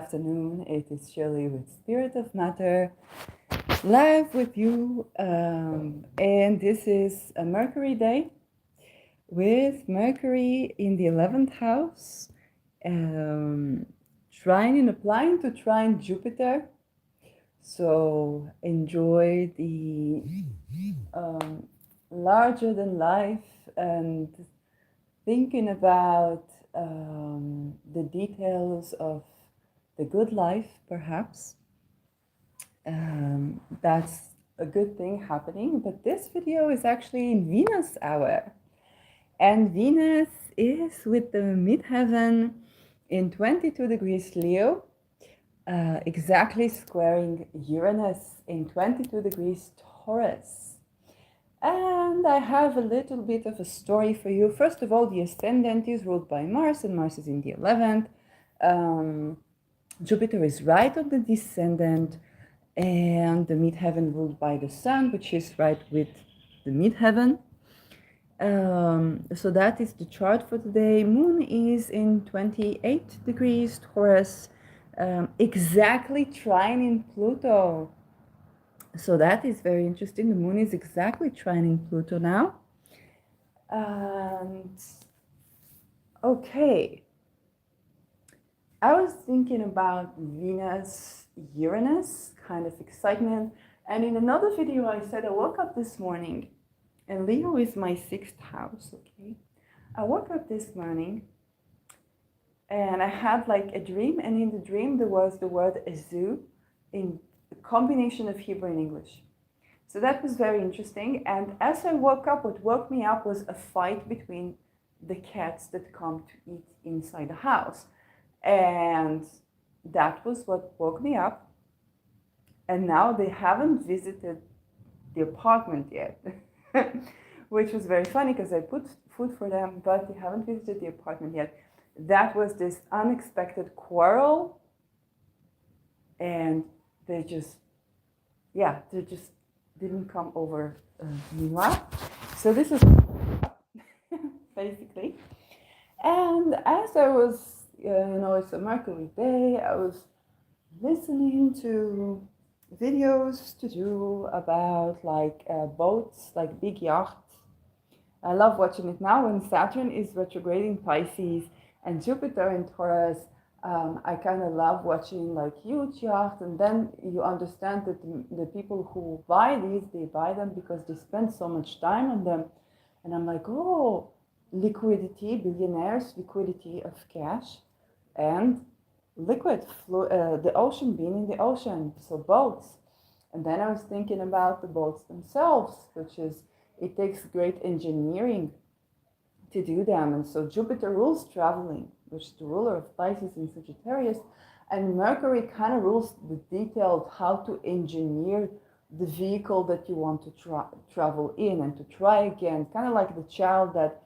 afternoon. It is Shirley with Spirit of Matter, live with you. And this is a Mercury day with Mercury in the 11th house, applying to trine Jupiter. So enjoy the larger than life and thinking about the details of the good life, perhaps. That's a good thing happening. But this video is actually in Venus hour. And Venus is with the midheaven in 22 degrees Leo, exactly squaring Uranus in 22 degrees Taurus. And I have a little bit of a story for you. First of all, the ascendant is ruled by Mars, and Mars is in the 11th. Jupiter is right on the descendant, and the midheaven ruled by the Sun, which is right with the midheaven. So that is the chart for today. Moon is in 28 degrees Taurus, exactly trining Pluto. So that is very interesting. The moon is exactly trining Pluto now. And okay, I was thinking about Venus, Uranus, kind of excitement. And in another video, I said I woke up this morning, and Leo is my 6th house, okay? I woke up this morning, and I had like a dream, and in the dream, there was the word zoo in a combination of Hebrew and English. So that was very interesting. And as I woke up, what woke me up was a fight between the cats that come to eat inside the house. And that was what woke me up. And now they haven't visited the apartment yet, which was very funny because I put food for them, but they haven't visited the apartment yet. That was this unexpected quarrel. And they just didn't come over meanwhile. So this is basically. And as I was, it's a Mercury day, I was listening to videos to do about like boats, like big yachts. I love watching it now when Saturn is retrograding Pisces and Jupiter in Taurus. I kind of love watching like huge yachts, and then you understand that the people who buy these, they buy them because they spend so much time on them. And I'm like, oh, liquidity, billionaires, liquidity of cash, and liquid, the ocean, being in the ocean, so boats. And then I was thinking about the boats themselves, which is, it takes great engineering to do them. And so Jupiter rules traveling, which is the ruler of Pisces and Sagittarius, and Mercury kind of rules the detailed how to engineer the vehicle that you want to travel in and to try again, kind of like the child that,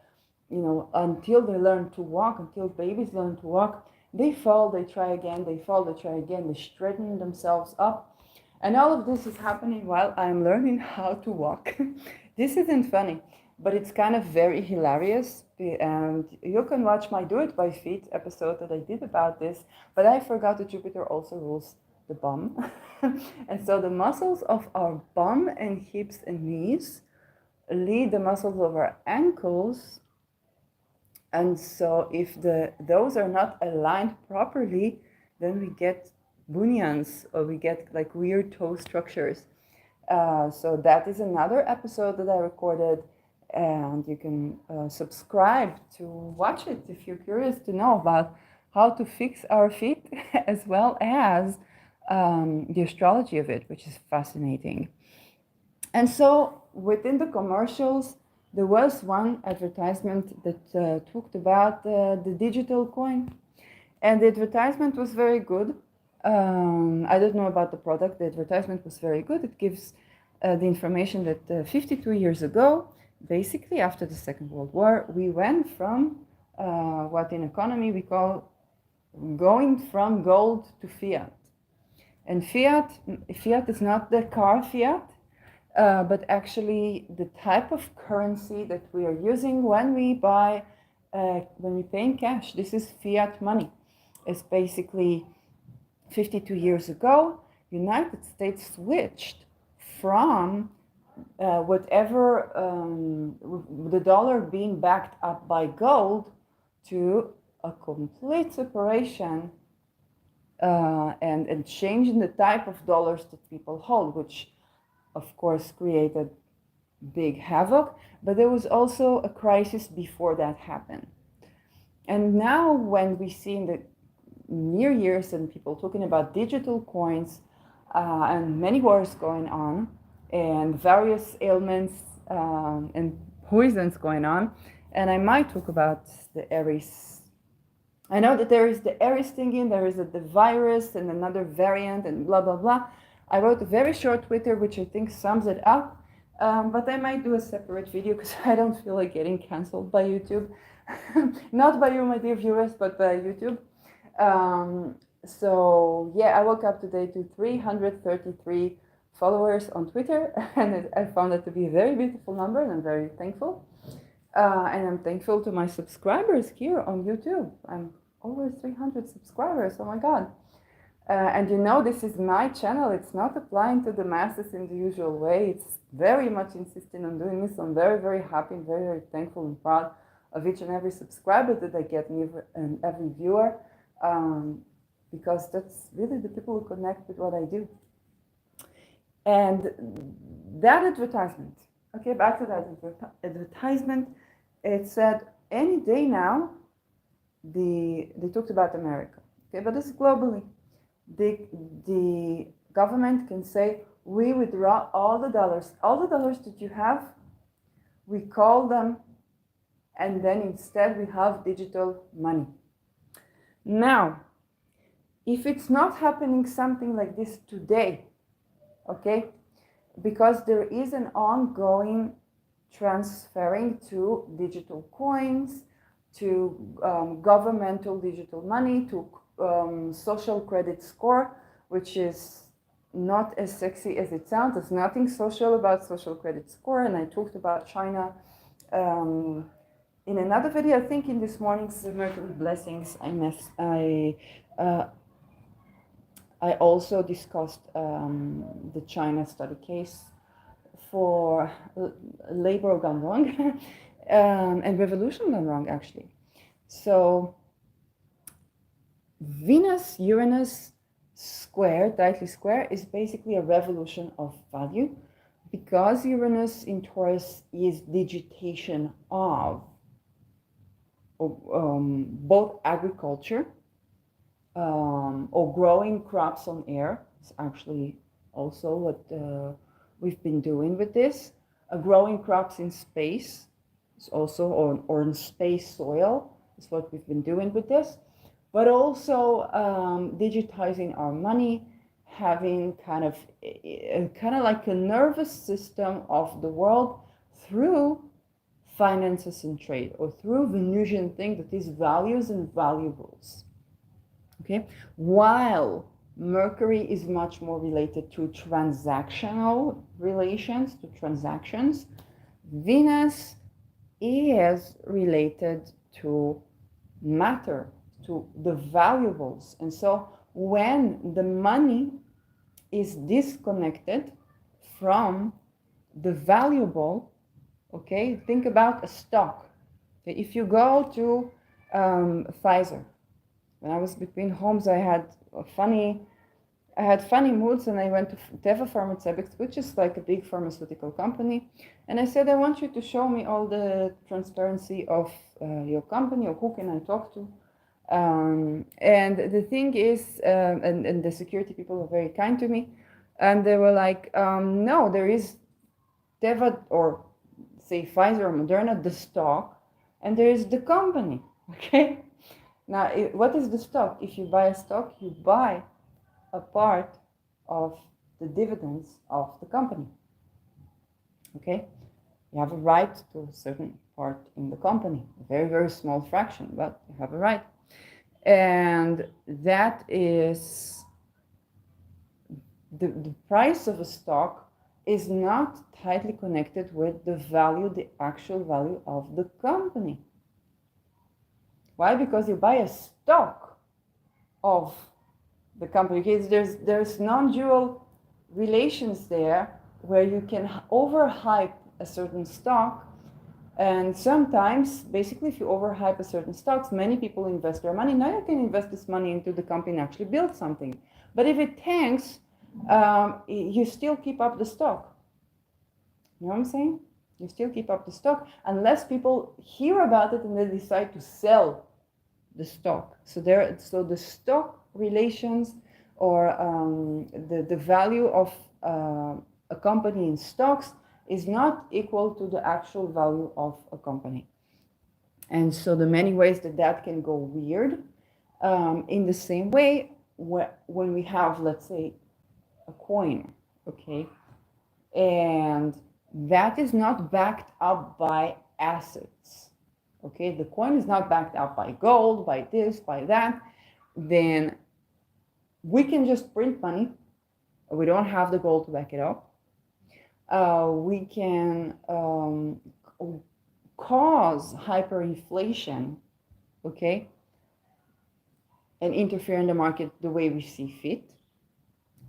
until they learn to walk, until babies learn to walk, they fall, they try again, they fall, they try again, they straighten themselves up. And all of this is happening while I'm learning how to walk. This isn't funny, but it's kind of very hilarious. And you can watch my Do It by Feet episode that I did about this, but I forgot that Jupiter also rules the bum. And so the muscles of our bum and hips and knees lead the muscles of our ankles. And so if those are not aligned properly, then we get bunions, or we get like weird toe structures. So that is another episode that I recorded, and you can subscribe to watch it if you're curious to know about how to fix our feet as well as the astrology of it, which is fascinating. And so within the commercials, there was one advertisement that talked about the digital coin. And the advertisement was very good. I don't know about the product. The advertisement was very good. It gives the information that 52 years ago, basically after the Second World War, we went from what in economy we call going from gold to fiat. And fiat is not the car fiat, but actually the type of currency that we are using when we buy, when we pay in cash. This is fiat money. It's basically 52 years ago, United States switched from whatever the dollar being backed up by gold to a complete separation and changing the type of dollars that people hold, which of course created big havoc, but there was also a crisis before that happened. And now when we see in the near years and people talking about digital coins and many wars going on and various ailments and poisons going on, and I might talk about the Aries. I know that there is the Aries thingy, there is the virus and another variant and blah, blah, blah. I wrote a very short Twitter, which I think sums it up. But I might do a separate video because I don't feel like getting canceled by YouTube. Not by you, my dear viewers, but by YouTube. So yeah, I woke up today to 333 followers on Twitter, and I found that to be a very beautiful number, and I'm very thankful. And I'm thankful to my subscribers here on YouTube. I'm over 300 subscribers, oh my God. And you know, this is my channel. It's not applying to the masses in the usual way. It's very much insisting on doing this. I'm very, very happy and very, very thankful and proud of each and every subscriber that I get and every viewer, because that's really the people who connect with what I do. And that advertisement, okay, back to that advertisement, it said any day now, they talked about America, okay, but this is globally. The government can say, we withdraw all the dollars that you have, we call them, and then instead we have digital money. Now, if it's not happening something like this today, okay, because there is an ongoing transferring to digital coins, to governmental digital money, to social credit score, which is not as sexy as it sounds. There's nothing social about social credit score, and I talked about China in another video. I think in this morning's Mercury Blessings, I also discussed the China study case for labor gone wrong and revolution gone wrong, actually. So Venus Uranus square, tightly square, is basically a revolution of value, because Uranus in Taurus is digitation of both agriculture or growing crops on air. It's actually also what we've been doing with this. Growing crops in space is also, or in space soil, is what we've been doing with this. But also digitizing our money, having kind of like a nervous system of the world through finances and trade, or through Venusian thing that is values and valuables. Okay, while Mercury is much more related to transactional relations, to transactions, Venus is related to matter, to the valuables. And so when the money is disconnected from the valuable, okay, think about a stock. Okay, if you go to Pfizer, when I was between homes, I had funny moods, and I went to Teva Pharmaceutics, which is like a big pharmaceutical company, and I said, I want you to show me all the transparency of your company, or who can I talk to. And the thing is, and the security people were very kind to me, and they were like, no, there is Teva, or say Pfizer or Moderna, the stock, and there is the company, okay? Now, what is the stock? If you buy a stock, you buy a part of the dividends of the company, okay? You have a right to a certain part in the company, a very, very small fraction, but you have a right. And that is, the price of a stock is not tightly connected with the value, the actual value of the company. Why? Because you buy a stock of the company. Because there's non-dual relations there where you can overhype a certain stock, and sometimes, basically, if you overhype a certain stocks, many people invest their money. Now you can invest this money into the company and actually build something. But if it tanks, you still keep up the stock. You know what I'm saying? You still keep up the stock unless people hear about it and they decide to sell the stock. So the stock relations, or the value of a company in stocks is not equal to the actual value of a company. And so the many ways that can go weird. In the same way, when we have, let's say, a coin, okay, and that is not backed up by assets, okay, the coin is not backed up by gold, by this, by that, then we can just print money. We don't have the gold to back it up. We can cause hyperinflation, okay, and interfere in the market the way we see fit.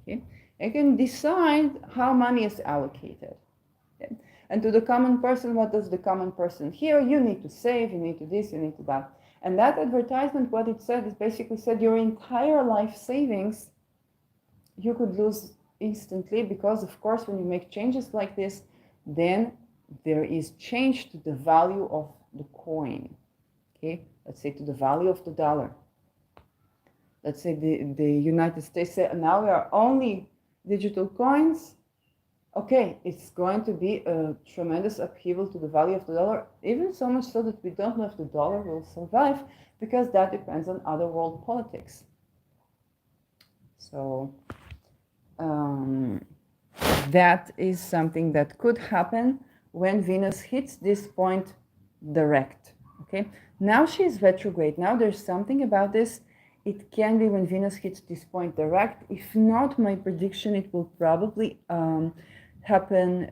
Okay, you can decide how money is allocated. Okay? And to the common person, what does the common person hear? You need to save, you need to this, you need to that. And that advertisement, what it said, is basically said your entire life savings you could lose instantly, because of course when you make changes like this, then there is change to the value of the coin. Okay, let's say to the value of the dollar. Let's say the United States said now we are only digital coins. Okay, it's going to be a tremendous upheaval to the value of the dollar, even so much so that we don't know if the dollar will survive, because that depends on other world politics. So that is something that could happen when Venus hits this point direct. Okay, now she's retrograde. Now there's something about this. It can be when Venus hits this point direct. If not, my prediction, it will probably happen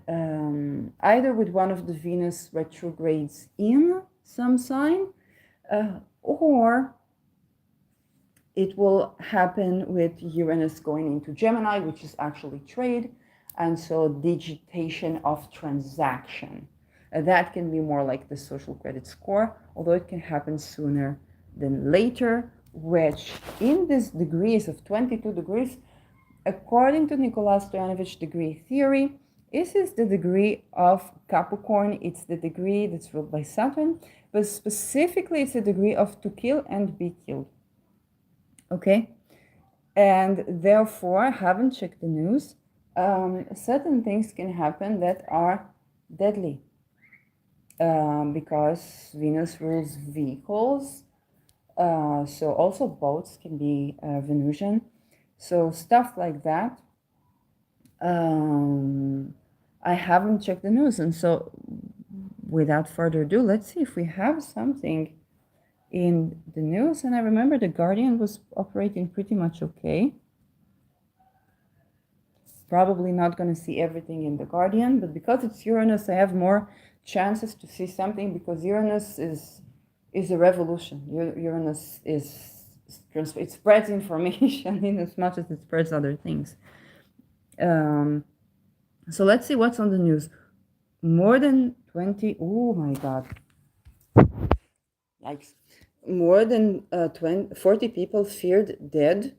either with one of the Venus retrogrades in some sign, or it will happen with Uranus going into Gemini, which is actually trade, and so digitation of transaction. That can be more like the social credit score, although it can happen sooner than later, which in these degrees of 22 degrees, according to Nicolas Stoyanovich degree theory, this is the degree of Capricorn. It's the degree that's ruled by Saturn, but specifically it's the degree of to kill and be killed. Okay, and therefore, I haven't checked the news. Certain things can happen that are deadly, because Venus rules vehicles. So also boats can be Venusian. So stuff like that. I haven't checked the news, and so without further ado, let's see if we have something in the news. And I remember the Guardian was operating pretty much okay. Probably not going to see everything in the Guardian, but because it's Uranus, I have more chances to see something, because Uranus is a revolution. Uranus it spreads information in as much as it spreads other things. So let's see what's on the news. More than 20, oh my God. Yikes. More than 40 people feared dead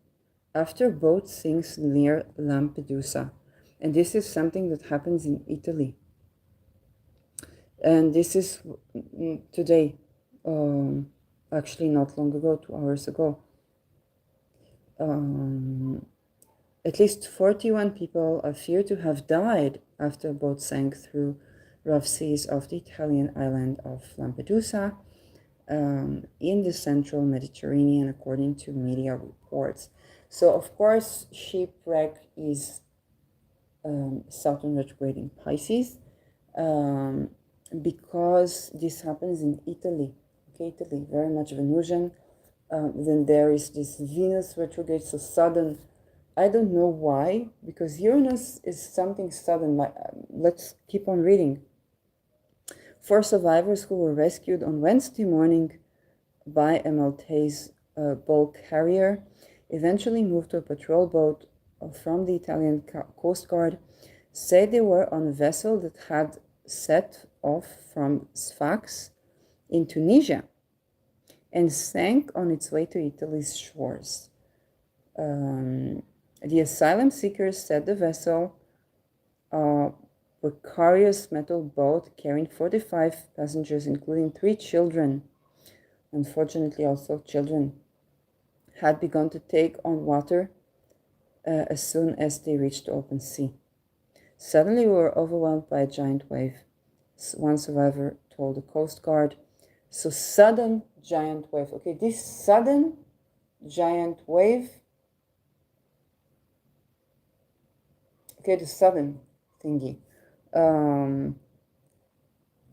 after boat sinks near Lampedusa. And this is something that happens in Italy. And this is today, actually not long ago, 2 hours ago. At least 41 people are feared to have died after a boat sank through rough seas off the Italian island of Lampedusa, in the central Mediterranean, according to media reports. So, of course, shipwreck is Saturn retrograde in Pisces, because this happens in Italy. Okay, Italy, very much Venusian. Then there is this Venus retrograde, so sudden. I don't know why, because Uranus is something sudden. Let's keep on reading. 4 survivors who were rescued on Wednesday morning by a Maltese bulk carrier eventually moved to a patrol boat from the Italian Coast Guard, said they were on a vessel that had set off from Sfax in Tunisia and sank on its way to Italy's shores. The asylum seekers said the vessel, a precarious metal boat carrying 45 passengers, including 3 children, unfortunately also children, had begun to take on water as soon as they reached the open sea. Suddenly we were overwhelmed by a giant wave, one survivor told the Coast Guard. So sudden giant wave. Okay, this sudden giant wave, okay, the sudden thingy.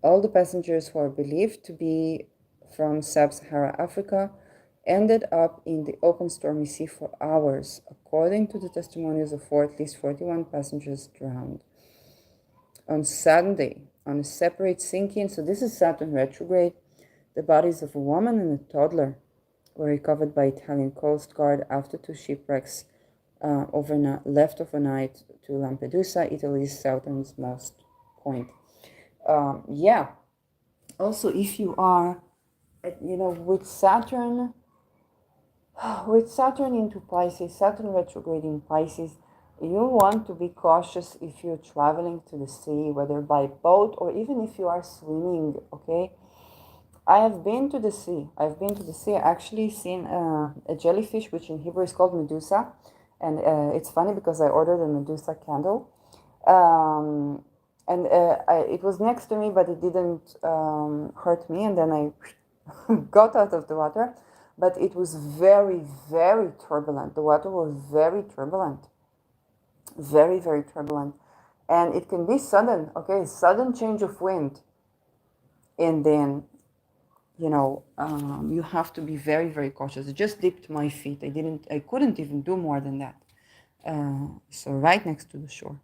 All the passengers who are believed to be from sub-Saharan Africa ended up in the open stormy sea for hours. According to the testimonies of at least 41 passengers drowned. On Sunday, on a separate sinking, so this is Saturn retrograde, the bodies of a woman and a toddler were recovered by Italian Coast Guard after 2 shipwrecks left overnight to Lampedusa, Italy's southernmost point. Yeah. Also, if you are, with Saturn into Pisces, Saturn retrograde in Pisces, you want to be cautious if you're traveling to the sea, whether by boat or even if you are swimming, okay? I have been to the sea. I've actually seen a jellyfish, which in Hebrew is called Medusa. And it's funny because I ordered a Medusa candle. It was next to me, but it didn't hurt me. And then I got out of the water. But it was very, very turbulent. The water was very turbulent. Very, very turbulent. And it can be sudden, okay? Sudden change of wind. And then you have to be very, very cautious. I just dipped my feet. I couldn't even do more than that. So right next to the shore.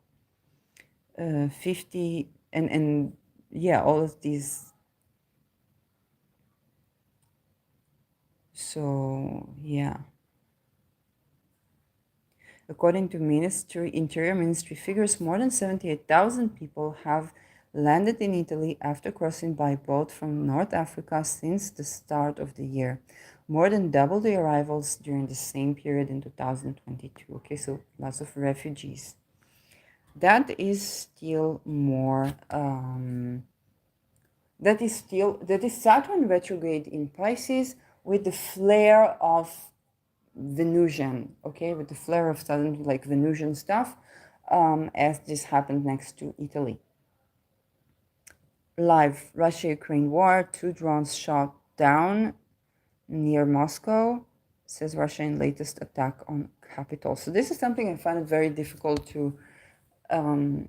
50 and yeah, all of these. So yeah. According to Interior Ministry figures, more than 78,000 people have landed in Italy after crossing by boat from North Africa since the start of the year. More than double the arrivals during the same period in 2022. Okay, so lots of refugees. That is still more, that is Saturn retrograde in Pisces with the flare of Venusian, okay, with the flare of sudden like Venusian stuff, as this happened next to Italy. Live Russia-Ukraine war, 2 drones shot down near Moscow, says Russia in latest attack on capital. So this is something I find it very difficult to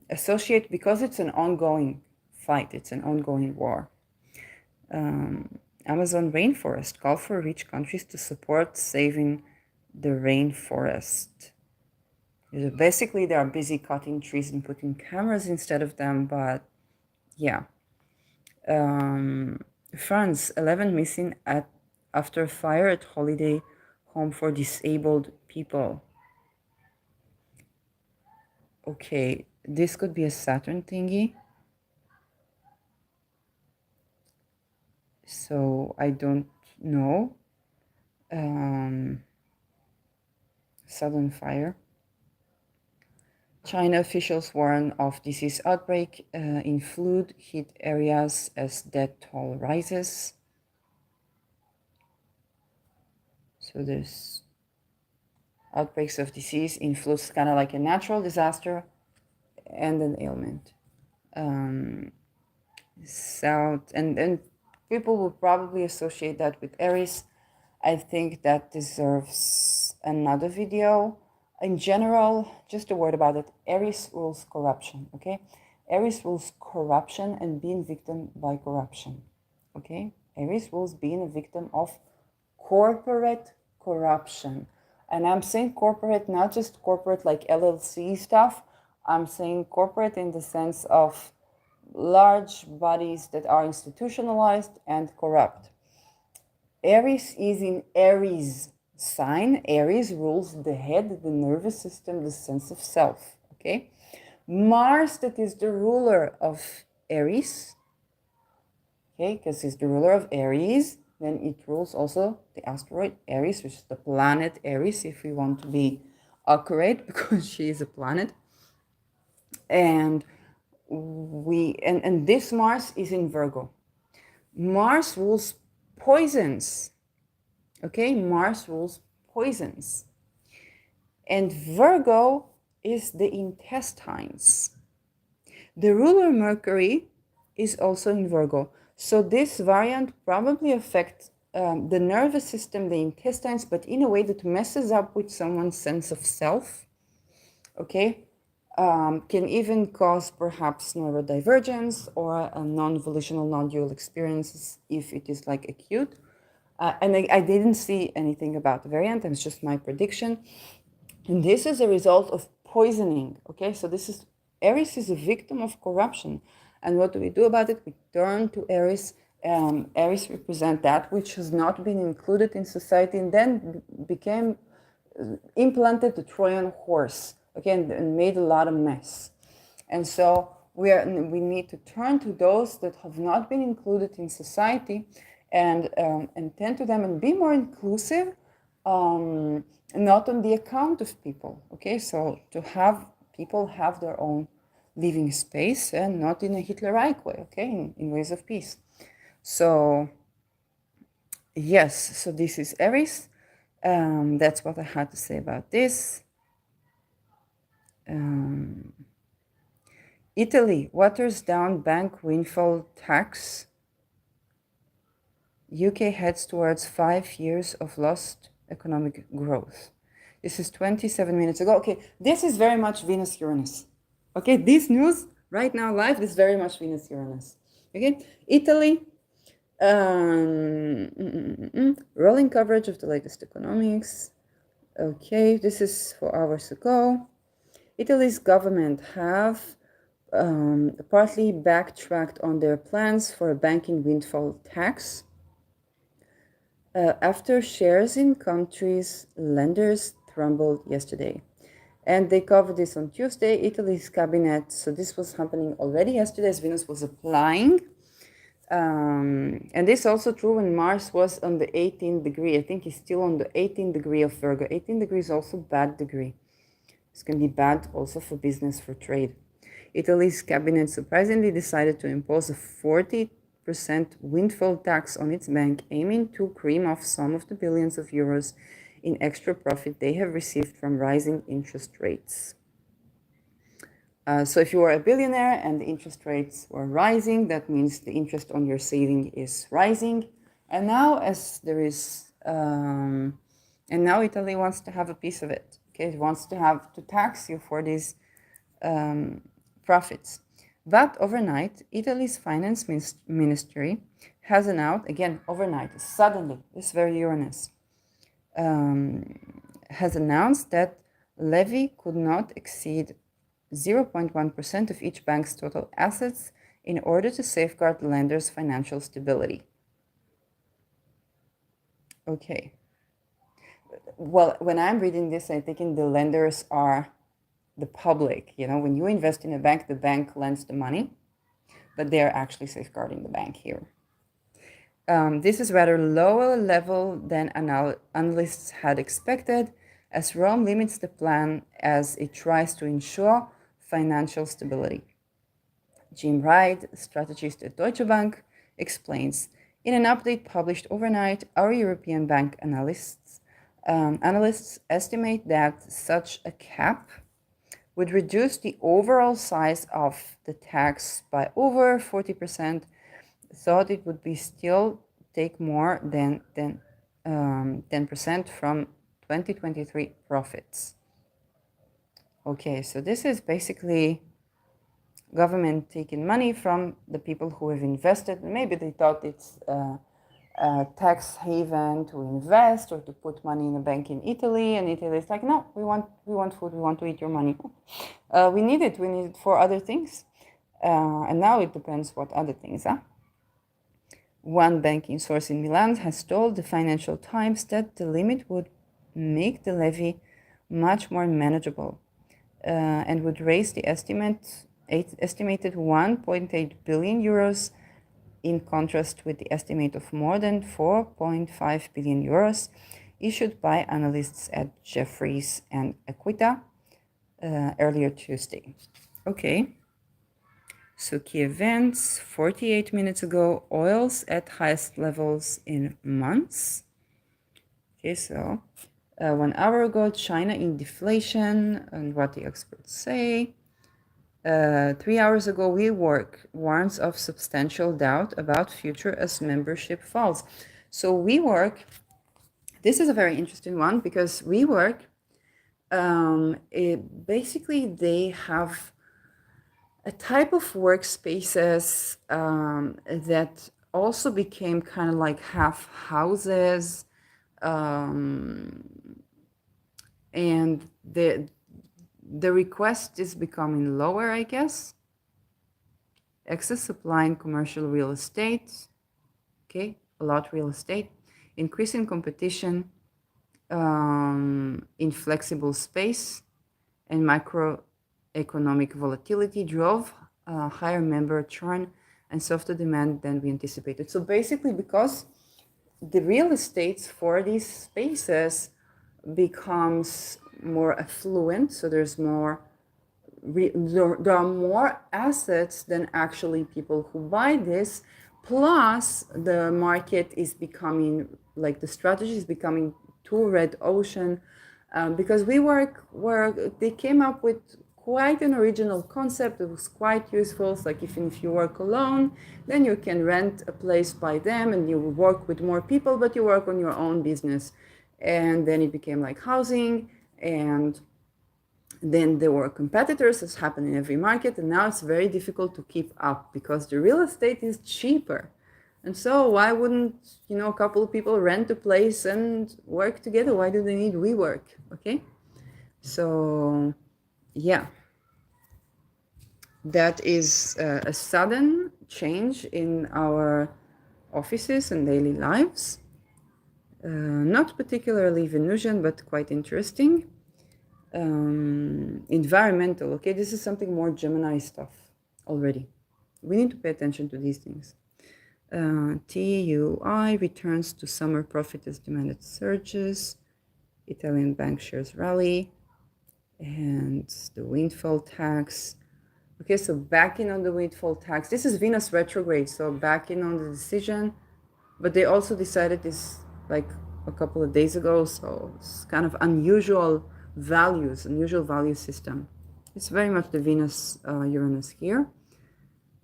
associate because it's an ongoing fight, it's an ongoing war. Amazon rainforest, call for rich countries to support saving the rainforest. Basically, they are busy cutting trees and putting cameras instead of them, but yeah. France, 11 missing after a fire at holiday home for disabled people. Okay, this could be a Saturn thingy. So I don't know. Sudden fire. China officials warn of disease outbreak in flood hit areas as death toll rises. So there's outbreaks of disease in floods, kind of like a natural disaster and an ailment. South and people will probably associate that with Aries. I think that deserves another video. In general, just a word about it. Aries rules corruption, okay? Aries rules corruption and being victim by corruption, okay? Aries rules being a victim of corporate corruption. And I'm saying corporate, not just corporate like LLC stuff. I'm saying corporate in the sense of large bodies that are institutionalized and corrupt. Aries is in Aries, sign, Aries, rules the head, the nervous system, the sense of self. Okay, Mars, that is the ruler of Aries. Okay, because he's the ruler of Aries, then it rules also the asteroid Aries, which is the planet Aries, if we want to be accurate, because she is a planet. And this Mars is in Virgo. Mars rules poisons. Okay, Mars rules poisons. And Virgo is the intestines. The ruler Mercury is also in Virgo. So this variant probably affects the nervous system, the intestines, but in a way that messes up with someone's sense of self. Okay, can even cause perhaps neurodivergence or a non-volitional, non-dual experiences if it is like acute. And I didn't see anything about the variant, and it's just my prediction. And this is a result of poisoning. Okay, so this is Aries is a victim of corruption. And what do we do about it? We turn to Aries. Aries represent that which has not been included in society and then became implanted the Trojan horse, okay, and made a lot of mess. And so we need to turn to those that have not been included in society and tend to them and be more inclusive, not on the account of people. Okay, so to have people have their own living space and not in a Hitler-like way, okay, in ways of peace. So yes, so this is Aries. That's what I had to say about this. Italy waters down bank windfall tax. UK heads towards 5 years of lost economic growth. This is 27 minutes ago. Okay, this is very much Venus-Uranus. Okay, this news right now live is very much Venus-Uranus. Okay, Italy, rolling coverage of the latest economics. Okay, this is 4 hours ago. Italy's government have partly backtracked on their plans for a banking windfall tax after shares in country's lenders tumbled yesterday. And they covered this on Tuesday. Italy's cabinet, so this was happening already yesterday as Venus was applying. And this is also true when Mars was on the 18th degree. I think he's still on the 18th degree of Virgo. 18 degrees is also bad degree. It's going to be bad also for business, for trade. Italy's cabinet surprisingly decided to impose a 40% windfall tax on its bank, aiming to cream off some of the billions of euros in extra profit they have received from rising interest rates. So if you are a billionaire and the interest rates were rising, that means the interest on your saving is rising. And now as there is, and now Italy wants to have a piece of it. Okay, it wants to tax you for these profits. But overnight, Italy's finance ministry has announced, again, overnight, suddenly, this very Uranus, has announced that levy could not exceed 0.1% of each bank's total assets in order to safeguard the lender's financial stability. Okay. Well, when I'm reading this, I'm thinking the lenders are the public. You know, when you invest in a bank, the bank lends the money, but they're actually safeguarding the bank here. This is rather lower level than analysts had expected, as Rome limits the plan as it tries to ensure financial stability. Jim Wright, strategist at Deutsche Bank, explains, in an update published overnight, our European bank analysts estimate that such a cap would reduce the overall size of the tax by over 40%, thought it would be still take more than 10% from 2023 profits. Okay, so this is basically government taking money from the people who have invested. Maybe they thought it's a tax haven to invest or to put money in a bank in Italy, and Italy is like, no, we want food, we want to eat your money. We need it for other things. And now it depends what other things are. One banking source in Milan has told the Financial Times that the limit would make the levy much more manageable and would raise the estimated 1.8 billion euros, in contrast with the estimate of more than 4.5 billion euros issued by analysts at Jefferies and Equita earlier Tuesday. Okay, so key events: 48 minutes ago, oils at highest levels in months. Okay, so 1 hour ago, China in deflation and what the experts say. 3 hours ago, WeWork warns of substantial doubt about future as membership falls. So WeWork, this is a very interesting one because WeWork, basically they have a type of workspaces that also became kind of like half houses, and the request is becoming lower, I guess. Excess supply in commercial real estate, okay, a lot real estate, increasing competition in flexible space, and macroeconomic volatility drove higher member churn and softer demand than we anticipated. So basically, because the real estate for these spaces becomes more affluent, so there's more there are more assets than actually people who buy this, plus the market is becoming, like, the strategy is becoming too red ocean, because they came up with quite an original concept. It was quite useful. It's like, if you work alone, then you can rent a place by them and you work with more people, but you work on your own business. And then it became like housing, and then there were competitors, as happened in every market, and now it's very difficult to keep up because the real estate is cheaper. And so why wouldn't, a couple of people rent a place and work together? Why do they need WeWork? Okay, so yeah, that is a sudden change in our offices and daily lives. Not particularly Venusian, but quite interesting. Environmental, okay, this is something more Gemini stuff already. We need to pay attention to these things. TUI returns to summer profit as demanded surges. Italian bank shares rally. And the windfall tax. Okay, so backing on the windfall tax. This is Venus retrograde, so backing on the decision. But they also decided this like a couple of days ago, so it's kind of unusual value system. It's very much the Venus Uranus here.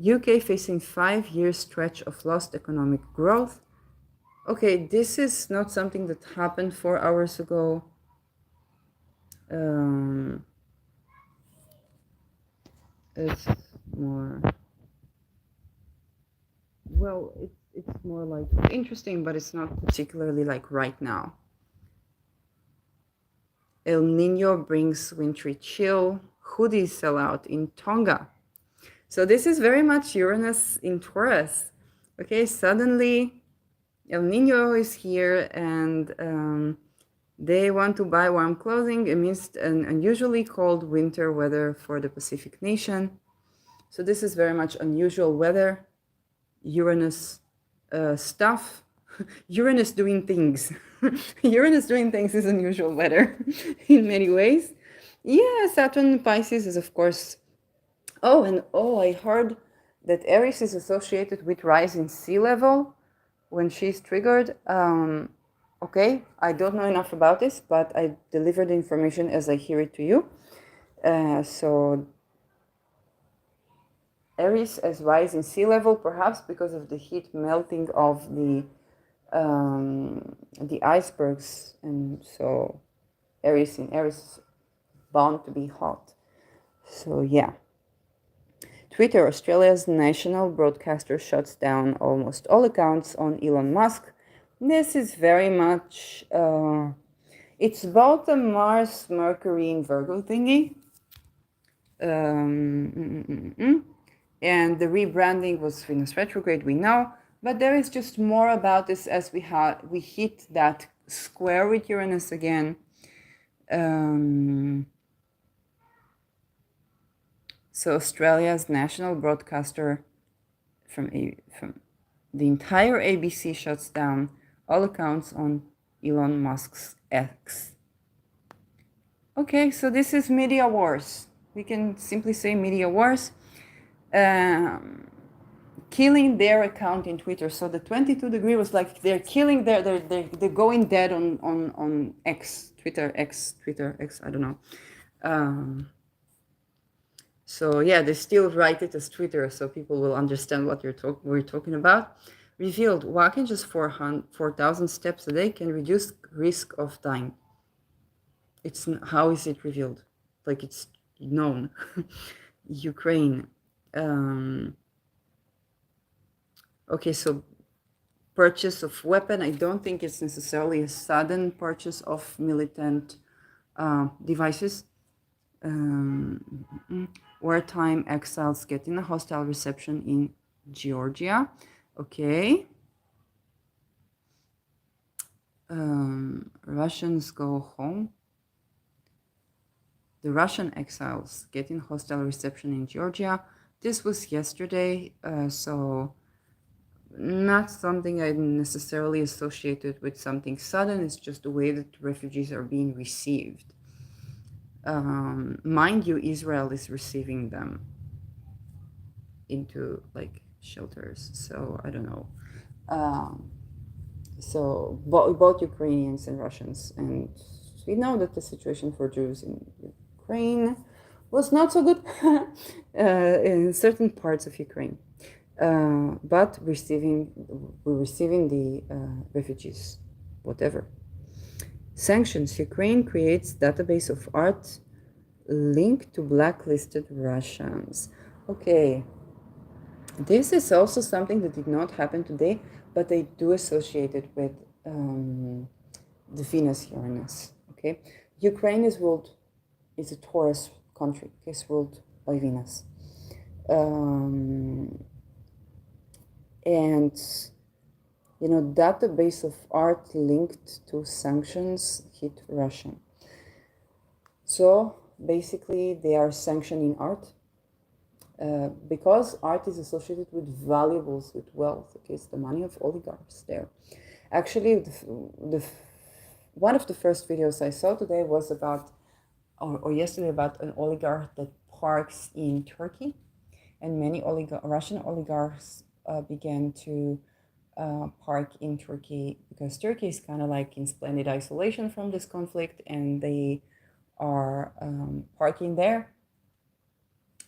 UK facing 5-year stretch of lost economic growth. Okay, this is not something that happened 4 hours ago. It's more, well, it's more like interesting, but it's not particularly like right now. El Nino brings wintry chill. Hoodies sell out in Tonga. So this is very much Uranus in Taurus. Okay, suddenly El Nino is here, and they want to buy warm clothing amidst an unusually cold winter weather for the Pacific nation. So this is very much unusual weather, Uranus stuff, Uranus doing things. Uranus doing things is unusual weather in many ways. Yeah, Saturn Pisces is, of course. I heard that Aries is associated with rise in sea level when she's triggered. Okay, I don't know enough about this, but I deliver the information as I hear it to you. So Aries as rise in sea level, perhaps because of the heat melting of the icebergs, and so Aries is bound to be hot. So yeah. Twitter, Australia's national broadcaster, shuts down almost all accounts on Elon Musk. This is very much, it's about the Mars, Mercury in Virgo thingy. And the rebranding was Venus retrograde, we know. But there is just more about this as we hit that square with Uranus again. So Australia's national broadcaster from the entire ABC shuts down all accounts on Elon Musk's X. Okay, so this is media wars. We can simply say media wars. Killing their account in Twitter. So the 22 degree was like they're killing they're going dead on X, Twitter, X, I don't know. So yeah, they still write it as Twitter, so people will understand what we're talking about. Revealed walking just 4,000 steps a day can reduce risk of dying. It's how is it revealed? Like it's known. Ukraine. Okay, so purchase of weapon. I don't think it's necessarily a sudden purchase of militant devices. Wartime exiles getting a hostile reception in Georgia. Okay. Russians go home. The Russian exiles getting hostile reception in Georgia. This was yesterday, so not something I necessarily associated with something sudden. It's just the way that refugees are being received. Mind you, Israel is receiving them into like shelters. So I don't know. So both Ukrainians and Russians, and we know that the situation for Jews in Ukraine was not so good in certain parts of Ukraine. But we're receiving the refugees, whatever. Sanctions. Ukraine creates database of art linked to blacklisted Russians. Okay, this is also something that did not happen today, but they do associate it with the Venus Uranus. Okay, Ukraine is a Taurus country. It's ruled by Venus. And database of art linked to sanctions hit Russia. So basically they are sanctioning art because art is associated with valuables, with wealth. Okay, it's the money of oligarchs there. Actually, one of the first videos I saw today was about, or yesterday, about an oligarch that parks in Turkey, and many Russian oligarchs began to park in Turkey because Turkey is kind of like in splendid isolation from this conflict, and they are parking there.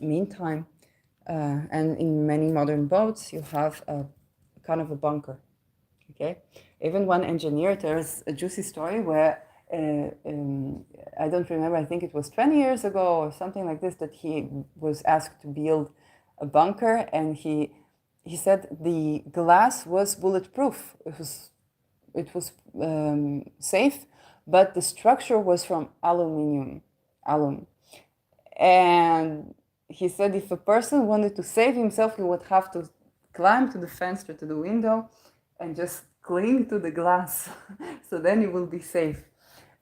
Meantime, and in many modern boats, you have a kind of a bunker. Okay, even one engineer, there's a juicy story where I don't remember, I think it was 20 years ago or something like this, that he was asked to build a bunker, and he said the glass was bulletproof. It was safe, but the structure was from alum. And he said if a person wanted to save himself, he would have to climb to the fence or to the window and just cling to the glass. So then you will be safe.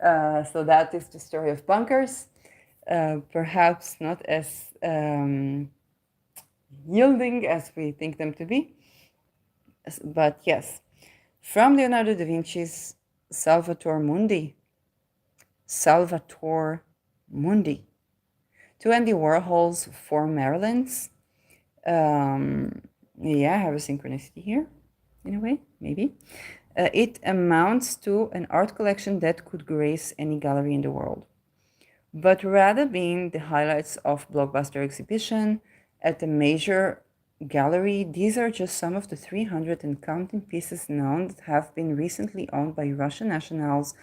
So that is the story of bunkers. Perhaps not as yielding as we think them to be. But yes, from Leonardo da Vinci's Salvator Mundi to Andy Warhol's Four Marilyns. Yeah, I have a synchronicity here, in a way, maybe. It amounts to an art collection that could grace any gallery in the world. But rather being the highlights of blockbuster exhibition at a major gallery, these are just some of the 300 and counting pieces known that have been recently owned by Russian nationals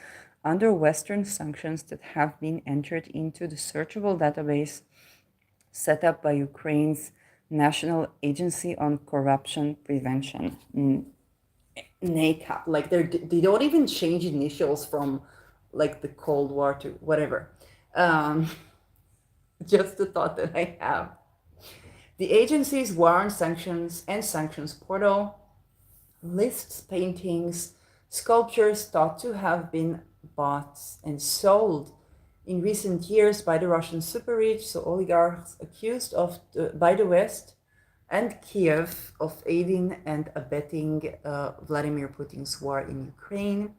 under Western sanctions that have been entered into the searchable database set up by Ukraine's National Agency on Corruption Prevention. NACAP. Like they don't even change initials from like the Cold War to whatever. Just the thought that I have. The agency's war on sanctions and sanctions portal lists paintings, sculptures thought to have been bought and sold in recent years by the Russian super rich, so oligarchs accused by the West and Kiev of aiding and abetting Vladimir Putin's war in Ukraine.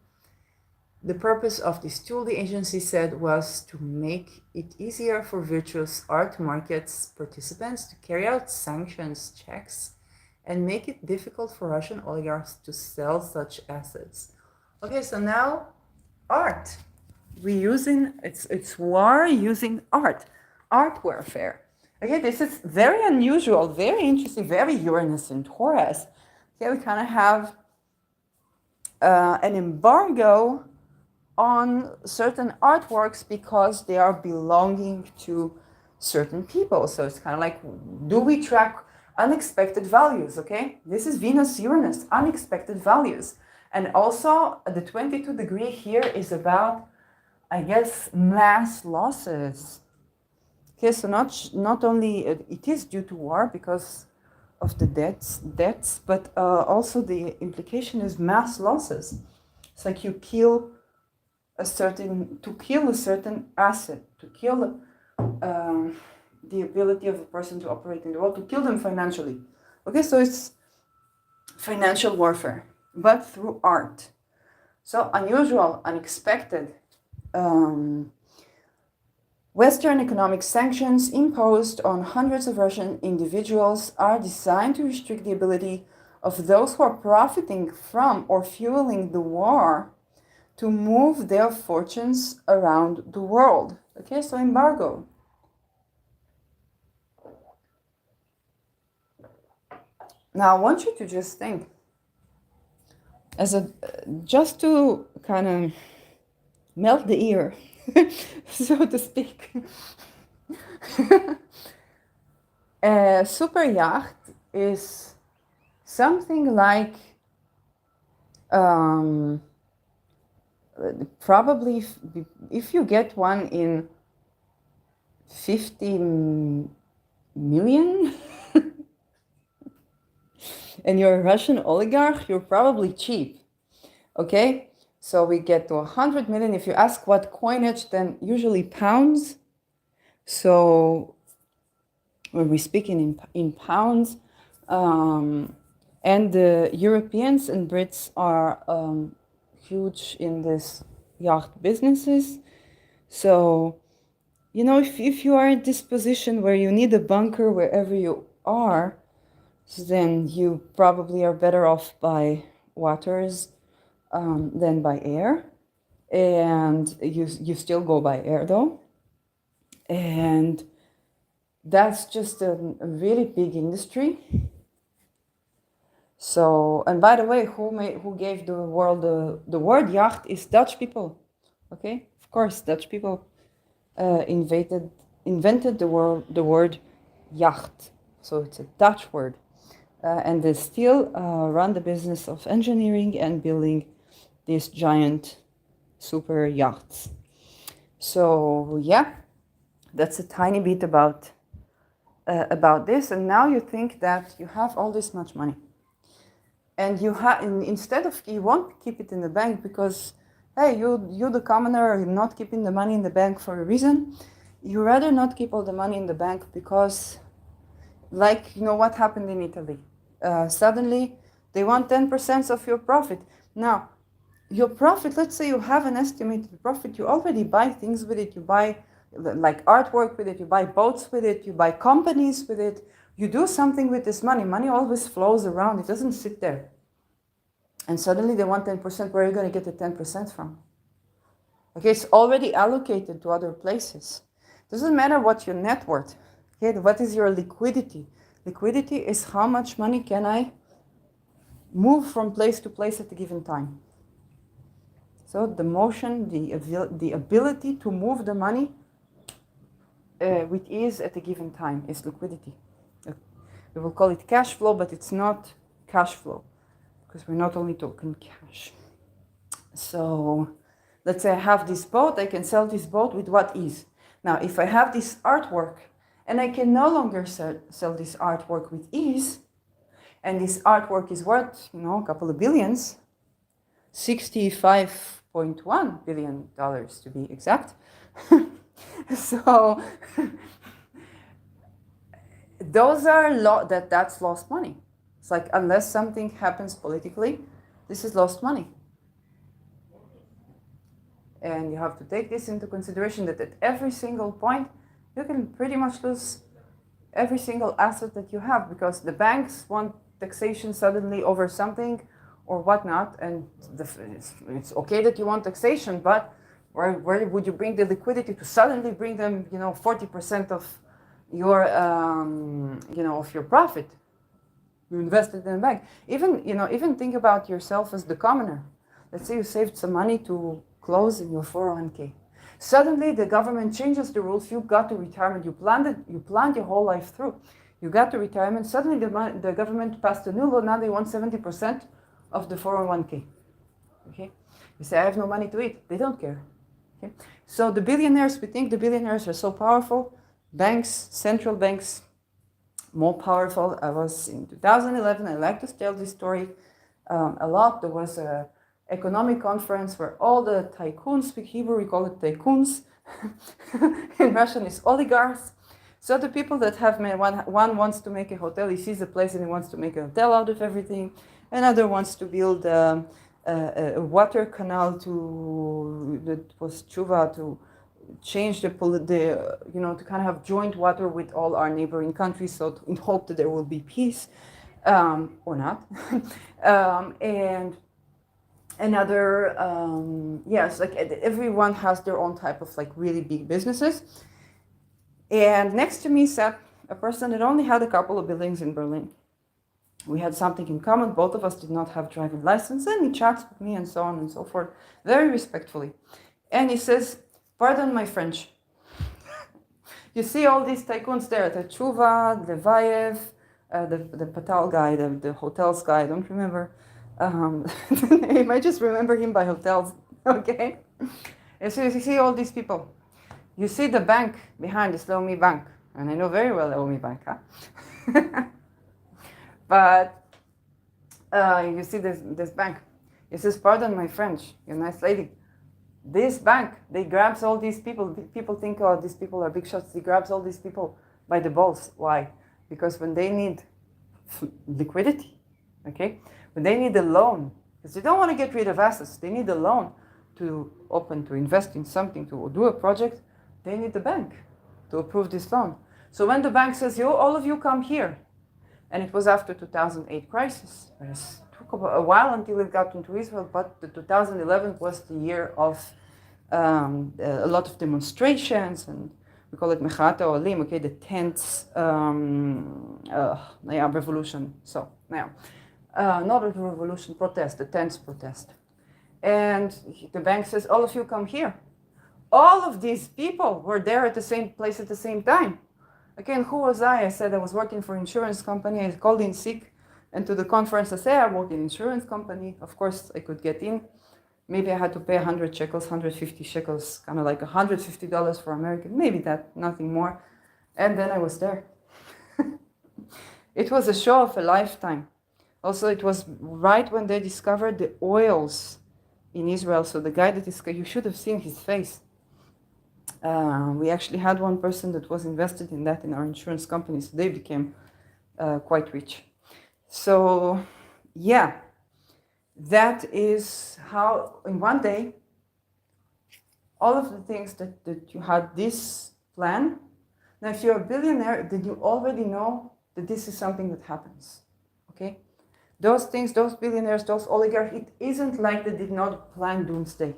The purpose of this tool, the agency said, was to make it easier for virtuous art markets participants to carry out sanctions checks and make it difficult for Russian oligarchs to sell such assets. Okay, so now art. It's war using art warfare. Okay, this is very unusual, very interesting, very Uranus and Taurus. Okay, we kind of have an embargo on certain artworks because they are belonging to certain people. So it's kind of like, do we track unexpected values? Okay, this is Venus Uranus, unexpected values. And also the 22 degree here is about, I guess, mass losses. Okay, so not only it is due to war because of the debts, but also the implication is mass losses. It's like you kill a certain asset, to kill the ability of a person to operate in the world, to kill them financially. Okay, so it's financial warfare, but through art. So unusual, unexpected. Western economic sanctions imposed on hundreds of Russian individuals are designed to restrict the ability of those who are profiting from or fueling the war to move their fortunes around the world. Okay, so embargo. Now I want you to just think, just to kind of melt the ear, so to speak. A super yacht is something like probably if you get one in 50 million and you're a Russian oligarch, you're probably cheap. Okay, so we get to 100 million. If you ask what coinage, then usually pounds. So when we speak in pounds, and the Europeans and Brits are huge in this yacht businesses. So, you know, if you are in this position where you need a bunker wherever you are, then you probably are better off by waters than by air. And you still go by air though. And that's just a really big industry. So, and by the way, who gave the world the word yacht is Dutch people. Okay, of course, Dutch people invented the word yacht. So it's a Dutch word, and they still run the business of engineering and building these giant super yachts. So yeah, that's a tiny bit about this. And now you think that you have all this much money. And you won't keep it in the bank because, hey, you the commoner are not keeping the money in the bank for a reason. You rather not keep all the money in the bank because, like, you know what happened in Italy? Suddenly, they want 10% of your profit. Now, your profit, let's say you have an estimated profit, you already buy things with it. You buy, like, artwork with it. You buy boats with it. You buy companies with it. You do something with this money. Money always flows around. It doesn't sit there. And suddenly they want 10%. Where are you going to get the 10% from? Okay, it's already allocated to other places. Doesn't matter what your net worth. Okay, what is your liquidity? Liquidity is how much money can I move from place to place at a given time. So the motion, the ability to move the money with ease at a given time is liquidity. We will call it cash flow, but it's not cash flow because we're not only talking cash. So let's say I have this boat, I can sell this boat with what ease. Now, if I have this artwork and I can no longer sell this artwork with ease, and this artwork is worth, a couple of billions, $65.1 billion to be exact, So those are that's lost money. It's like, unless something happens politically, this is lost money. And you have to take this into consideration, that at every single point, you can pretty much lose every single asset that you have, because the banks want taxation suddenly over something or whatnot. And it's okay that you want taxation, but where would you bring the liquidity to suddenly bring them, 40% of your, of your profit? You invested in a bank. Even think about yourself as the commoner. Let's say you saved some money to close in your 401k. Suddenly the government changes the rules. You got to retirement. You planned your whole life through. You got to retirement. Suddenly the government passed a new law. Now they want 70% of the 401k. Okay? You say, I have no money to eat. They don't care. Okay? So the billionaires, we think the billionaires are so powerful. Banks, central banks, more powerful. I was in 2011. I like to tell this story a lot. There was a economic conference where all the tycoons speak Hebrew. We call it tycoons. In Russian, it's oligarchs. So the people that have made, one wants to make a hotel. He sees a place and he wants to make a hotel out of everything. Another wants to build a water canal that was tshuva, to change the to kind of have joint water with all our neighboring countries, so in hope that there will be peace, or not. And another, yes, like everyone has their own type of like really big businesses. And next to me sat a person that only had a couple of buildings in Berlin. We had something in common. Both of us did not have driving license, and he chats with me and so on and so forth, very respectfully. And he says, pardon my French. You see all these tycoons there, the Tshuva, Levayev, the Patal guy, the hotels guy, I don't remember the name. I just remember him by hotels, okay? And so you see all these people. You see the bank behind, the Leumi Bank. And I know very well Leumi Bank, huh? But you see this bank. He says, pardon my French, you're a nice lady. This bank, they grabs all these people. People think, oh, these people are big shots. They grabs all these people by the balls. Why? Because when they need liquidity, okay, when they need a loan, because they don't want to get rid of assets, they need a loan to invest in something, to do a project, they need the bank to approve this loan. So when the bank says, all of you come here, and it was after 2008 crisis. It took a while until it got into Israel, but the 2011 was the year of a lot of demonstrations, and we call it Mechat HaOlim, okay, the 10th revolution. So now, not a revolution, protest, the 10th protest. And the bank says, all of you come here. All of these people were there at the same place at the same time. Again, who was I? I said I was working for an insurance company. I called in sick, and to the conference I said I work in an insurance company. Of course, I could get in. Maybe I had to pay 100 shekels, 150 shekels, kind of like $150 for American, maybe that, nothing more. And then I was there. It was a show of a lifetime. Also, it was right when they discovered the oils in Israel. So the guy that you should have seen his face. We actually had one person that was invested in that in our insurance company, so they became quite rich. So, yeah, that is how in one day, all of the things that you had this plan. Now, if you're a billionaire, then you already know that this is something that happens, okay? Those things, those billionaires, those oligarchs, it isn't like they did not plan doomsday.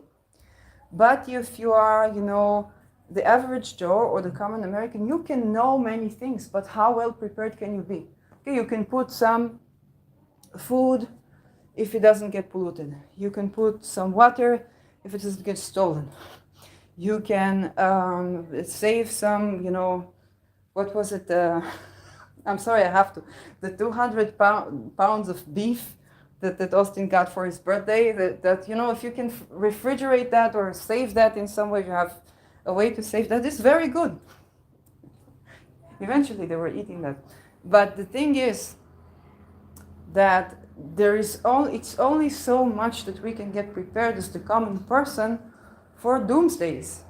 But if you are, the average Joe or the common American, you can know many things, but how well prepared can you be? Okay, you can put some food if it doesn't get polluted. You can put some water if it doesn't get stolen. You can save some, what was it? I'm sorry, I have to. The 200 pounds of beef that Austin got for his birthday, that if you can refrigerate that or save that in some way, you have a way to save that. It's very good. Eventually they were eating that. But the thing is that it's only so much that we can get prepared as the common person for doomsdays.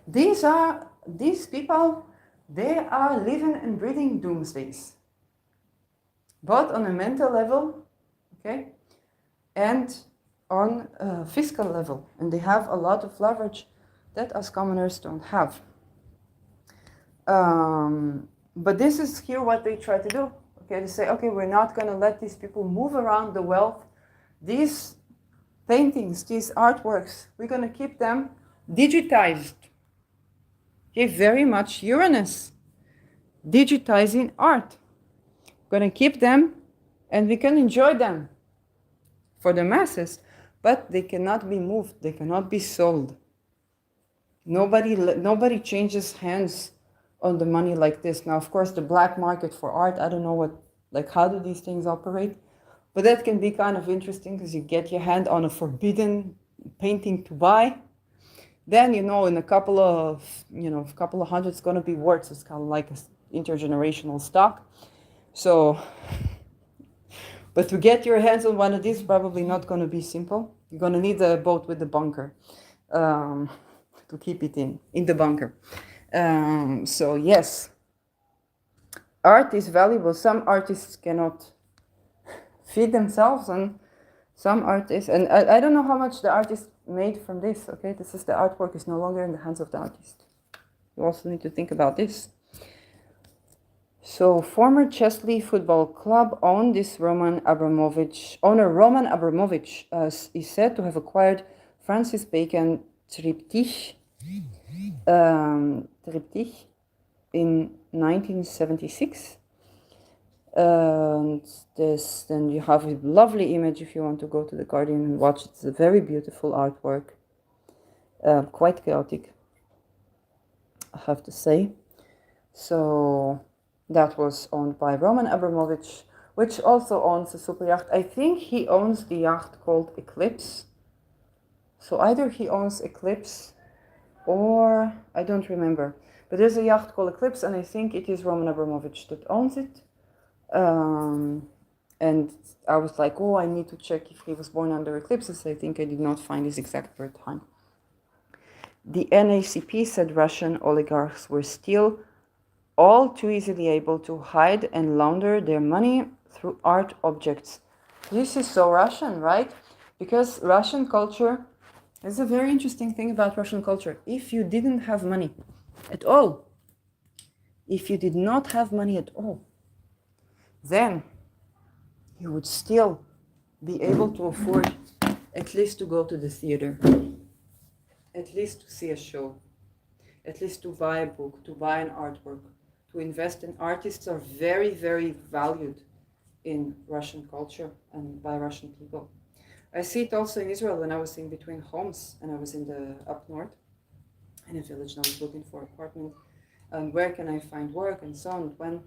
These people, they are living and breathing doomsdays, both on a mental level, okay, and on a fiscal level, and they have a lot of leverage that us commoners don't have. But this is here what they try to do. Okay, they say, okay, we're not going to let these people move around the wealth. These paintings, these artworks, we're going to keep them digitized. Okay, very much Uranus, digitizing art. We're going to keep them, and we can enjoy them for the masses, but they cannot be moved. They cannot be sold. Nobody changes hands on the money like this. Now, of course, the black market for art, I don't know how do these things operate? But that can be kind of interesting because you get your hand on a forbidden painting to buy. Then, in a couple of hundred, it's going to be worth. It's kind of like an intergenerational stock. So, but to get your hands on one of these, probably not going to be simple. You're going to need a boat with a bunker to keep it in the bunker. So yes, art is valuable. Some artists cannot feed themselves, and some artists, and I don't know how much the artist made from this. Okay, this is the artwork is no longer in the hands of the artist. You also need to think about this. So, former Chesley Football Club owner Roman Abramovich is said to have acquired Francis Bacon triptych in 1976. And then you have a lovely image if you want to go to the Guardian and watch it. It's a very beautiful artwork, quite chaotic, I have to say. So that was owned by Roman Abramovich, which also owns a super yacht. I think he owns the yacht called Eclipse. So either he owns Eclipse or I don't remember. But there's a yacht called Eclipse, and I think it is Roman Abramovich that owns it. And I was like, oh, I need to check if he was born under eclipses. I think I did not find his exact birth time. The NACP said Russian oligarchs were still all too easily able to hide and launder their money through art objects. This is so Russian, right? Because Russian culture is a very interesting thing about Russian culture. If you didn't have money at all, if you did not have money at all, then you would still be able to afford at least to go to the theater, at least to see a show, at least to buy a book, to buy an artwork, to invest in artists are very, very valued in Russian culture and by Russian people. I see it also in Israel when I was in between homes and I was in the up north in a village and I was looking for an apartment and where can I find work and so on. When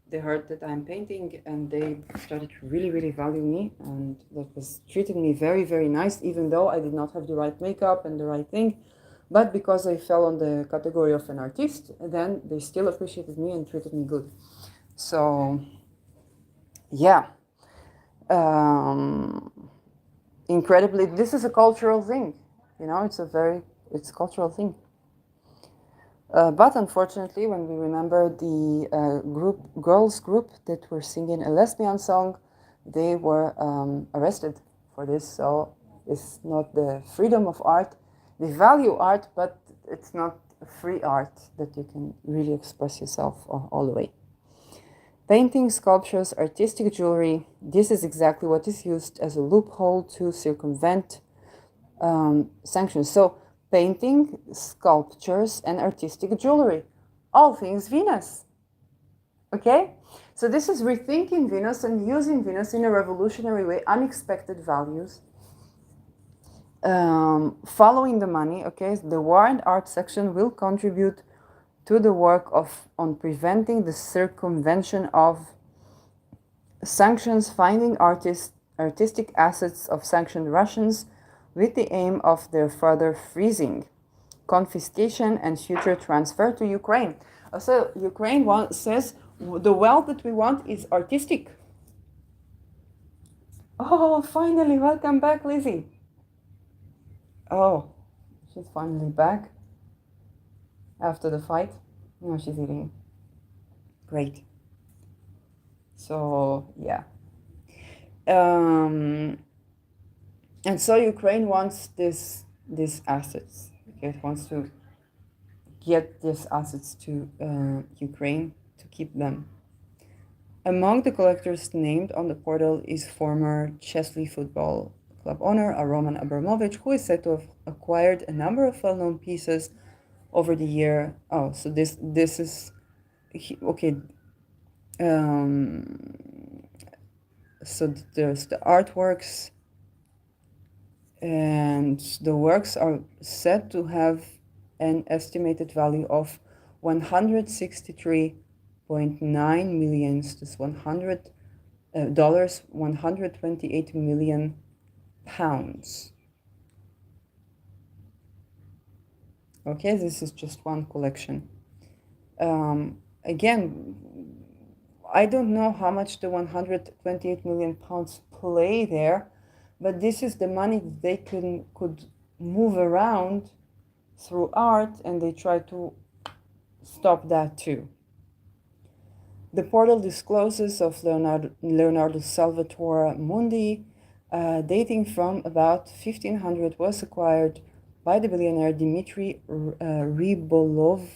they heard that I'm painting and they started to really, really value me, and that was treating me very, very nice, even though I did not have the right makeup and the right thing. But because I fell on the category of an artist, then they still appreciated me and treated me good. So, yeah. Incredibly, this is a cultural thing. It's a cultural thing. But unfortunately, when we remember the girls group that were singing a lesbian song, they were arrested for this. So it's not the freedom of art. They value art, but it's not free art that you can really express yourself all the way. Painting, sculptures, artistic jewelry, this is exactly what is used as a loophole to circumvent sanctions. So painting, sculptures, and artistic jewelry, all things Venus. Okay? So this is rethinking Venus and using Venus in a revolutionary way, unexpected values. Following the money, okay, the War and Art section will contribute to the work on preventing the circumvention of sanctions, finding artistic assets of sanctioned Russians with the aim of their further freezing, confiscation, and future transfer to Ukraine. So Ukraine says the wealth that we want is artistic. Oh, finally, welcome back, Lizzie. Oh, she's finally back. after the fight. No, she's eating. Great. So yeah. And so Ukraine wants these assets. Okay, it wants to get these assets to Ukraine to keep them. Among the collectors named on the portal is former Chesley Football Club owner Roman Abramovich, who is said to have acquired a number of well-known pieces over the year. Oh, so this is okay. So there's the artworks, and the works are said to have an estimated value of 163.9 million. This $100, 128 million pounds. Okay, this is just one collection. Again, I don't know how much the 128 million pounds play there, but this is the money that they could move around through art, and they try to stop that too. The portal discloses of Leonardo Salvatore Mundi, dating from about 1500, was acquired by the billionaire Dmitry Rybolovlev.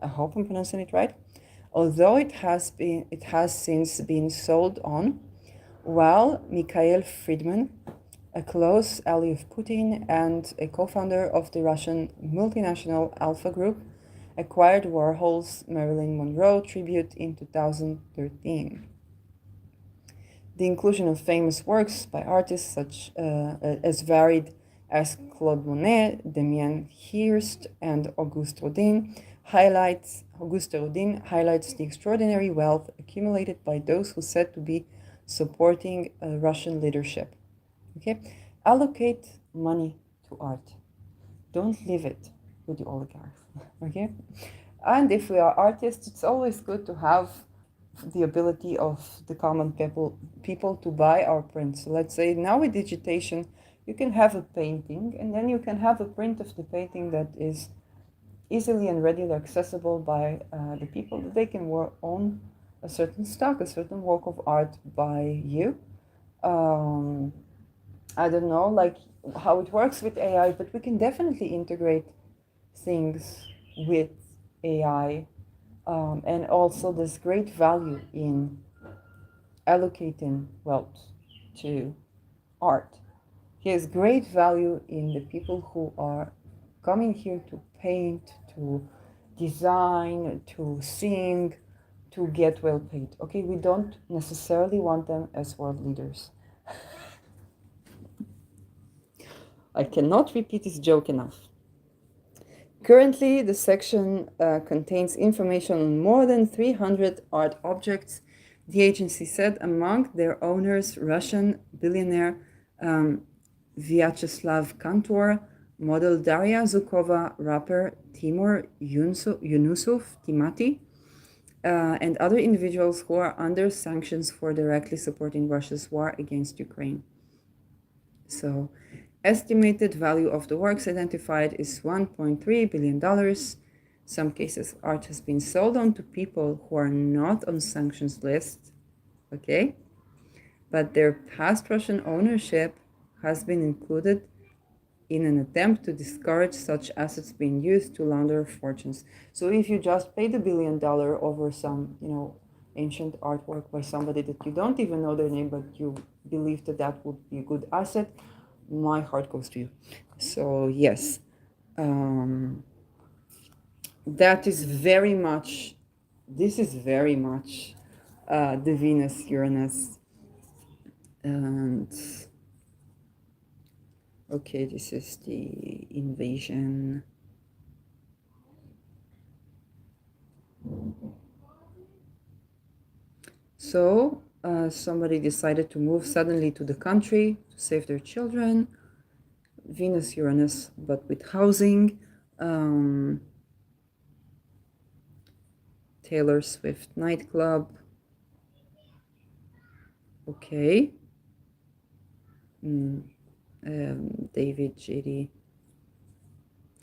I hope I'm pronouncing it right. Although it has since been sold on, while Mikhail Friedman, a close ally of Putin and a co-founder of the Russian multinational Alpha Group, acquired Warhol's Marilyn Monroe tribute in 2013. The inclusion of famous works by artists such as varied as Claude Monet, Damien Hirst, and Auguste Rodin highlights the extraordinary wealth accumulated by those who said to be supporting Russian leadership. Okay, allocate money to art. Don't leave it with the oligarchs. Okay, and if we are artists, it's always good to have the ability of the common people to buy our prints. So let's say now with digitation, you can have a painting, and then you can have a print of the painting that is easily and readily accessible by the people, that they can own a certain stock, a certain work of art by you. I don't know like how it works with AI, but we can definitely integrate things with AI. And also there's great value in allocating wealth to art. There's great value in the people who are coming here to paint, to design, to sing, to get well paid. Okay, we don't necessarily want them as world leaders. I cannot repeat this joke enough. Currently, the section contains information on more than 300 art objects. The agency said among their owners, Russian billionaire Vyacheslav Kantor, model Daria Zukova, rapper Timur Yunusov Timati, and other individuals who are under sanctions for directly supporting Russia's war against Ukraine. So, estimated value of the works identified is $1.3 billion. Some cases, art has been sold on to people who are not on sanctions list, okay? But their past Russian ownership has been included in an attempt to discourage such assets being used to launder fortunes. So if you just paid $1 billion over some, ancient artwork by somebody that you don't even know their name, but you believe that that would be a good asset, my heart goes to you. So yes, that is very much, this is very much the Venus Uranus. And okay, this is the invasion. So somebody decided to move suddenly to the country to save their children. Venus Uranus, but with housing. Taylor Swift nightclub. Okay. David J.D.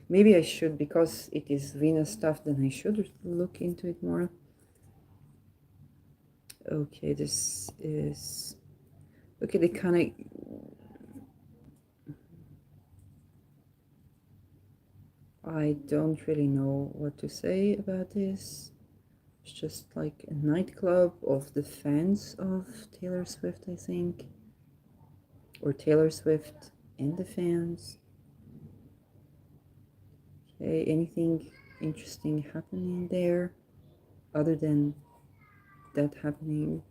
Maybe I should, because it is Venus stuff, then I should look into it more. Okay, this is... Okay, they kind of... I don't really know what to say about this. It's just like a nightclub of the fans of Taylor Swift, I think. Or Taylor Swift and the fans. Okay, anything interesting happening there other than that happening?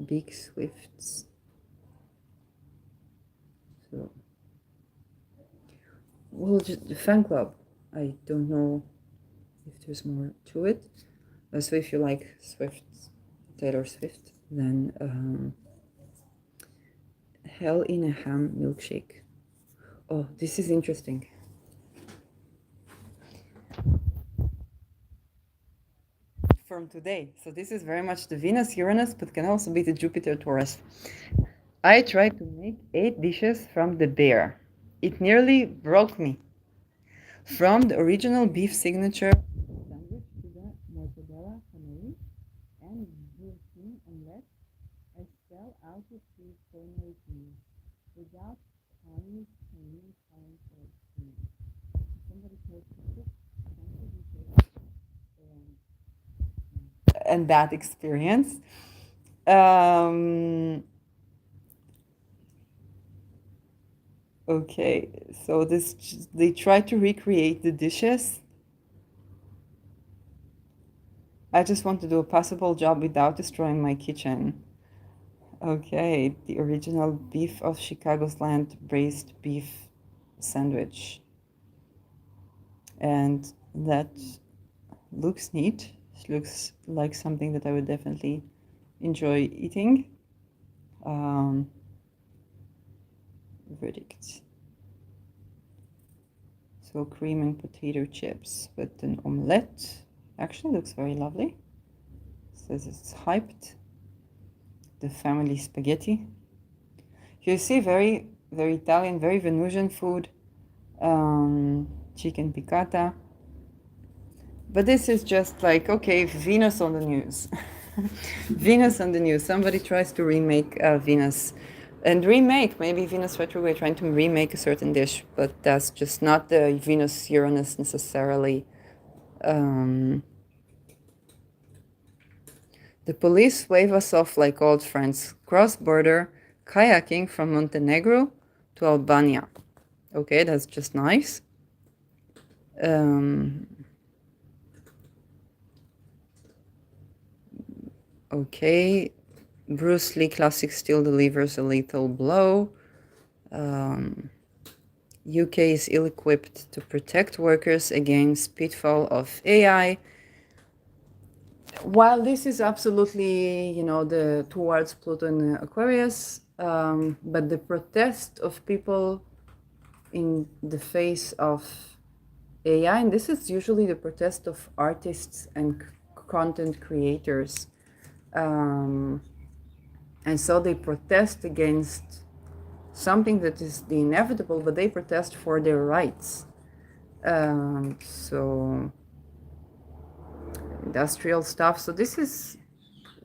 Big Swifts. So, well, just the fan club. I don't know if there's more to it. So if you like Swift, Taylor Swift, then Hell in a Ham milkshake. Oh, this is interesting. From today. So this is very much the Venus Uranus, but can also be the Jupiter Taurus. I tried to make 8 dishes from the bear. It nearly broke me. From the original beef signature sandwich to the mortadella canary and zucchini omelette, I fell out of the culinary dream without tiny training talent or experience. Somebody told me cook, and that experience. Okay, so this they try to recreate the dishes. I just want to do a passable job without destroying my kitchen. Okay, the original beef of Chicago's land braised beef sandwich. And that looks neat. It looks like something that I would definitely enjoy eating. Verdict. So cream and potato chips with an omelette. Actually looks very lovely. Says it's hyped. The family spaghetti. You see, very, very Italian, very Venusian food. Chicken piccata. But this is just like, okay, Venus on the news. Venus on the news. Somebody tries to remake Venus. And remake, maybe Venus retrograde, trying to remake a certain dish, but that's just not the Venus Uranus necessarily. The police wave us off like old friends. Cross border kayaking from Montenegro to Albania. Okay, that's just nice. Okay, Bruce Lee classic still delivers a lethal blow. UK is ill-equipped to protect workers against pitfall of AI. While this is absolutely, the towards Pluto and Aquarius, but the protest of people in the face of AI, and this is usually the protest of artists and content creators. And so they protest against something that is the inevitable, but they protest for their rights. So industrial stuff. So this is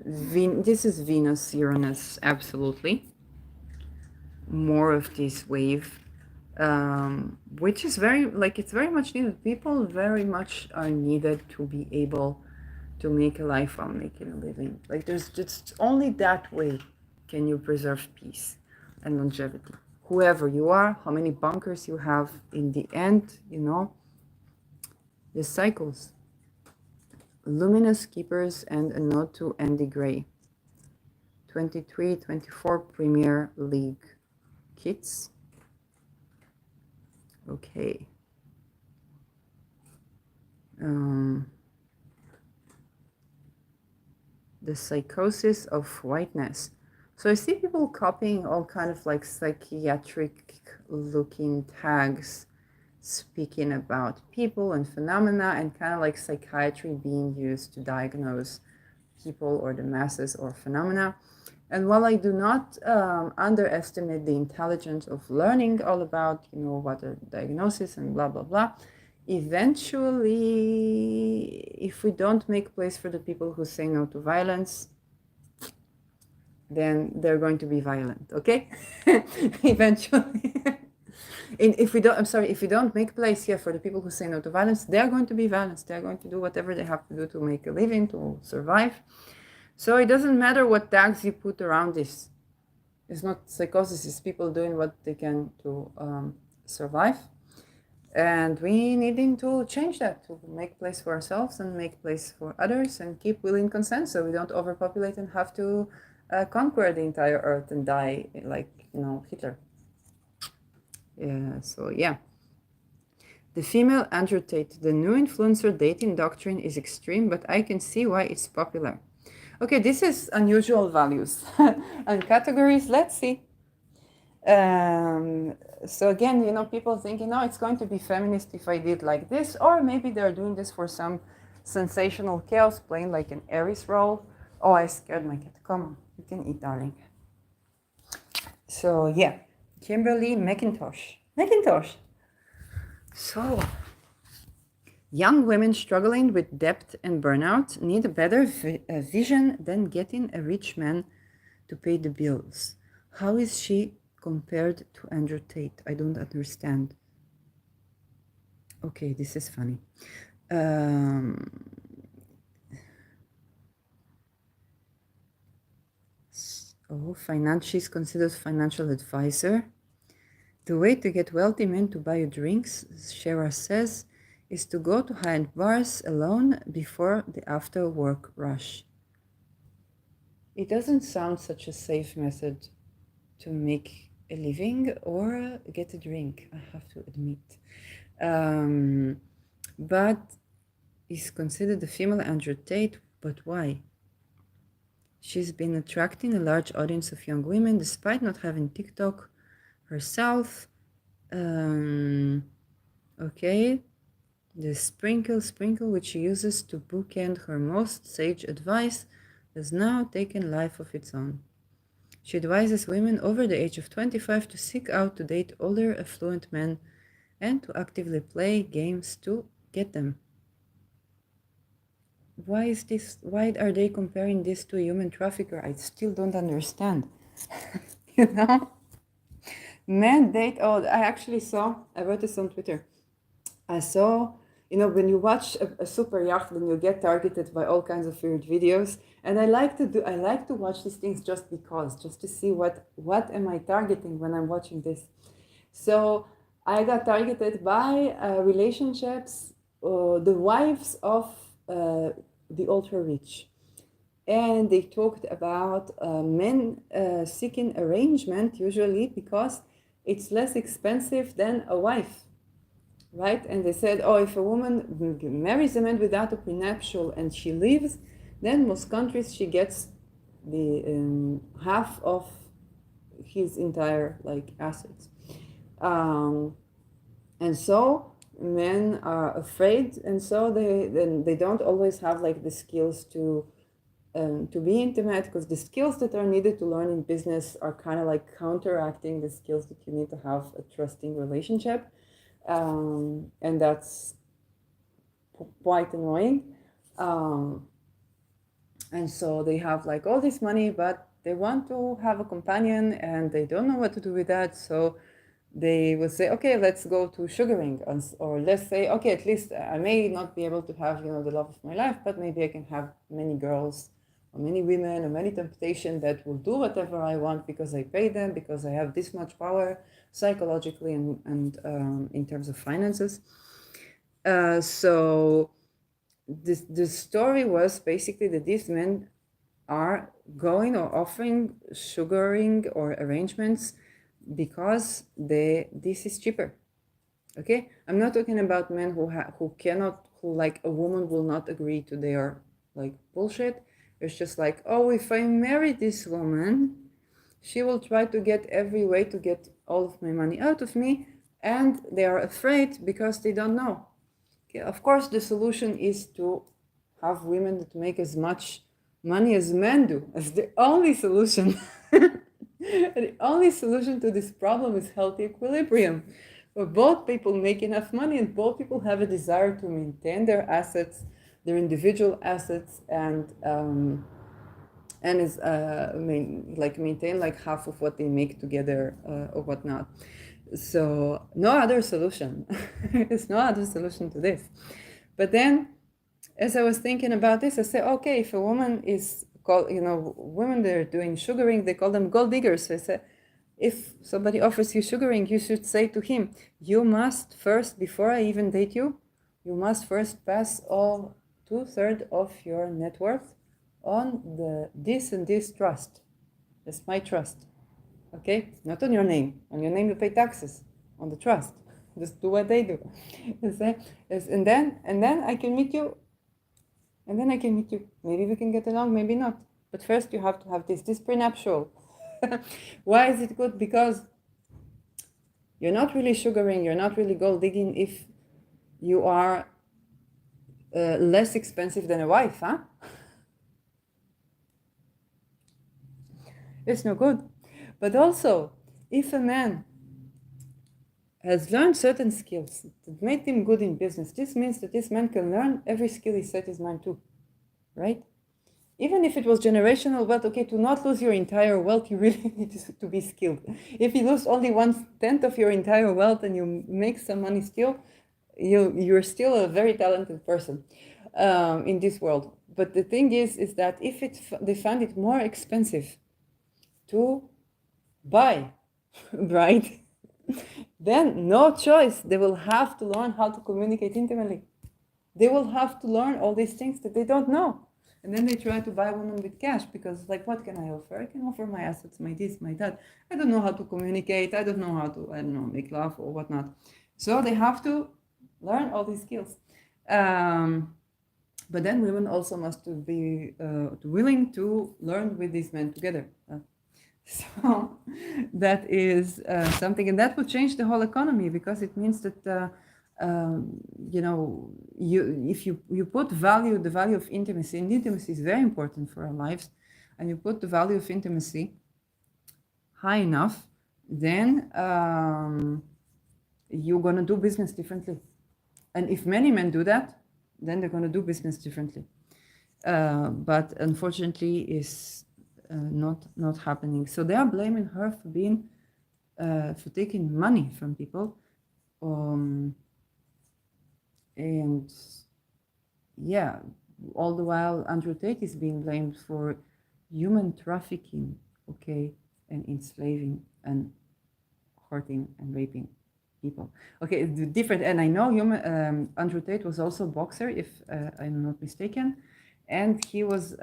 Venus, Uranus, absolutely. More of this wave, which is it's very much needed. People very much are needed to be able to make a life while making a living. Like there's just only that way can you preserve peace and longevity. Whoever you are, how many bunkers you have, in the end, the cycles. Luminous Keepers and a note to Andy Gray. 23-24 Premier League kits. Okay. The psychosis of whiteness. So I see people copying all kind of like psychiatric looking tags, speaking about people and phenomena, and kind of like psychiatry being used to diagnose people or the masses or phenomena. And while I do not underestimate the intelligence of learning all about, what a diagnosis and blah, blah, blah, eventually, if we don't make place for the people who say no to violence, then they're going to be violent, okay? Eventually. If we don't make place here for the people who say no to violence, they're going to be violent. They're going to do whatever they have to do to make a living, to survive. So it doesn't matter what tags you put around this. It's not psychosis, it's people doing what they can to survive. And we needing to change that, to make place for ourselves and make place for others and keep will in consent so we don't overpopulate and have to conquer the entire earth and die like, Hitler. So yeah. The female Andrew Tate. The new influencer dating doctrine is extreme, but I can see why it's popular. Okay, this is unusual values and categories. Let's see. So again, people thinking, no, it's going to be feminist if I did like this, or maybe they're doing this for some sensational chaos, playing like an Aries role. Oh, I scared my cat. Come on, you can eat, darling. So yeah, Kimberly McIntosh. So, young women struggling with debt and burnout need a better vision than getting a rich man to pay the bills. How is she compared to Andrew Tate? I don't understand. Okay, this is funny. She's considered financial advisor. The way to get wealthy men to buy you drinks, Shara says, is to go to high-end bars alone before the after-work rush. It doesn't sound such a safe method to make a living or get a drink, I have to admit. But is considered the female Andrew Tate, but why? She's been attracting a large audience of young women despite not having TikTok herself. Okay, the sprinkle which she uses to bookend her most sage advice has now taken life of its own. She advises women over the age of 25 to seek out to date older, affluent men and to actively play games to get them. Why are they comparing this to a human trafficker? I still don't understand. Men date, I wrote this on Twitter. I saw, when you watch a super yacht, then you get targeted by all kinds of weird videos. And I like to watch these things just to see what am I targeting when I'm watching this. So I got targeted by relationships, the wives of the ultra rich. And they talked about men seeking arrangement usually because it's less expensive than a wife, right? And they said, if a woman marries a man without a prenuptial and she leaves, then most countries she gets the half of his entire assets. And so men are afraid, and so they don't always have the skills to be intimate, because the skills that are needed to learn in business are kind of counteracting the skills that you need to have a trusting relationship, and that's quite annoying. And so they have all this money, but they want to have a companion and they don't know what to do with that. So they will say, okay, let's go to sugaring, or let's say, okay, at least I may not be able to have the love of my life, but maybe I can have many girls or many women or many temptation that will do whatever I want because I pay them, because I have this much power psychologically and in terms of finances. So the story was basically that these men are going or offering sugaring or arrangements because this is cheaper. Okay, I'm not talking about men who a woman will not agree to their bullshit. It's just if I marry this woman, she will try to get every way to get all of my money out of me, and they are afraid because they don't know. Okay, of course, the solution is to have women that make as much money as men do, as the only solution. The only solution to this problem is healthy equilibrium, where both people make enough money and both people have a desire to maintain their assets, their individual assets, and is maintain like half of what they make together or whatnot. So no other solution. There's no other solution to this. But then, as I was thinking about this, I said, okay, if a woman is called, women they're doing sugaring, they call them gold diggers. So I said, if somebody offers you sugaring, you should say to him, you must first, before I even date you, you must first pass all 2/3 of your net worth on this and this trust. That's my trust. Okay? Not on your name. On your name you pay taxes. On the trust. Just do what they do. And then I can meet you. And then I can meet you. Maybe we can get along, maybe not. But first you have to have this prenuptial. Why is it good? Because you're not really sugaring, you're not really gold digging if you are less expensive than a wife, huh? It's no good. But also, if a man has learned certain skills that made him good in business, this means that this man can learn every skill he set his mind to, right? Even if it was generational wealth, okay, to not lose your entire wealth, you really need to be skilled. If you lose only 1/10 of your entire wealth and you make some money still, you're still a very talented person in this world. But the thing is that if they find it more expensive to buy, right? Then no choice. They will have to learn how to communicate intimately. They will have to learn all these things that they don't know. And then they try to buy women with cash because, like, what can I offer? I can offer my assets, my this, my that. I don't know how to communicate. I don't know how to, make love or whatnot. So they have to learn all these skills. But then women also must be willing to learn with these men together. So that is something, and that would change the whole economy because it means that if you put the value of intimacy, and intimacy is very important for our lives, and you put the value of intimacy high enough, then you're going to do business differently. And if many men do that, then they're going to do business differently. But unfortunately, is not happening. So they are blaming her for being for taking money from people, and yeah, all the while Andrew Tate is being blamed for human trafficking, okay, and enslaving and hurting and raping people. Okay, different. And I know Andrew Tate was also a boxer, if I'm not mistaken. And he was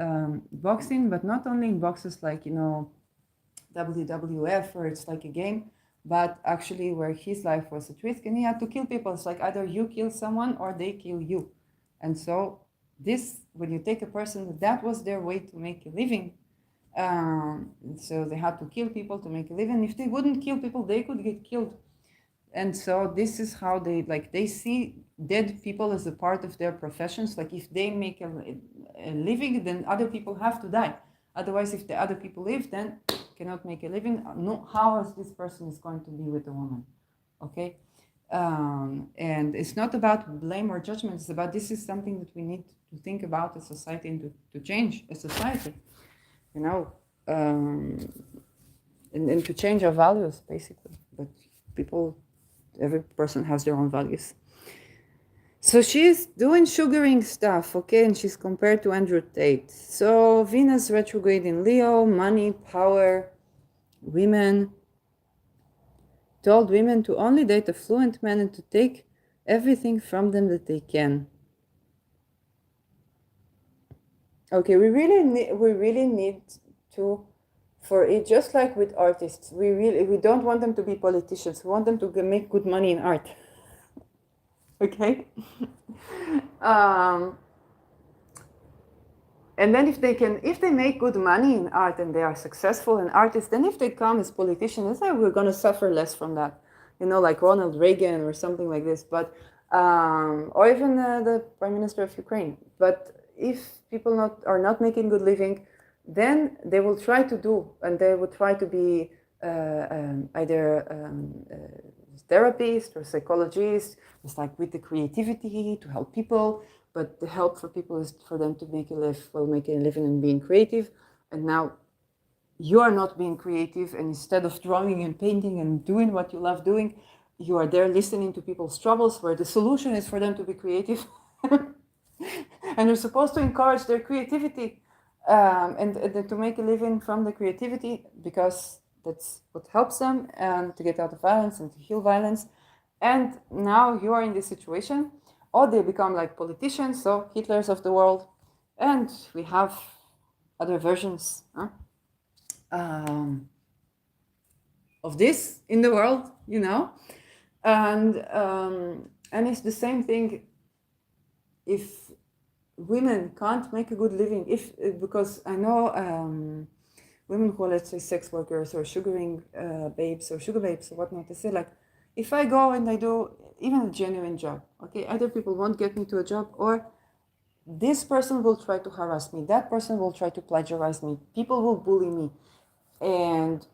boxing, but not only in boxes like, WWF, where it's like a game, but actually where his life was at risk and he had to kill people. It's like either you kill someone or they kill you. And so when you take a person, that was their way to make a living. So they had to kill people to make a living. If they wouldn't kill people, they could get killed. And so this is how they see dead people as a part of their professions. Like if they make a living, then other people have to die. Otherwise, if the other people live, then cannot make a living. No, how is this person is going to be with a woman? Okay, and it's not about blame or judgment. It's about this is something that we need to think about as society and to change as society. And to change our values basically. But every person has their own values. So she's doing sugaring stuff, okay, and she's compared to Andrew Tate. So Venus retrograde in Leo, money, power, women, told women to only date affluent men and to take everything from them that they can. Okay, we really need to, for it, just like with artists, we don't want them to be politicians. We want them to make good money in art. Okay. And then if they make good money in art and they are successful in artists, then if they come as politicians, we're going to suffer less from that, like Ronald Reagan or something like this, but or even the Prime Minister of Ukraine. But if people are not making good living, then they will try to do, and they will try to be either therapist or psychologist, just like with the creativity to help people. But the help for people is for them to make a living and being creative. And now you are not being creative, and instead of drawing and painting and doing what you love doing, you are there listening to people's troubles, where the solution is for them to be creative. And you're supposed to encourage their creativity, and to make a living from the creativity, because that's what helps them to get out of violence and to heal violence. And now you are in this situation, or they become like politicians, so Hitlers of the world, and we have other versions of this in the world, and it's the same thing. If women can't make a good living, because I know women who are, let's say, sex workers or sugaring babes or sugar babes or whatnot, they say, like, if I go and I do even a genuine job, okay, either people won't get me to a job, or this person will try to harass me, that person will try to plagiarize me, people will bully me, and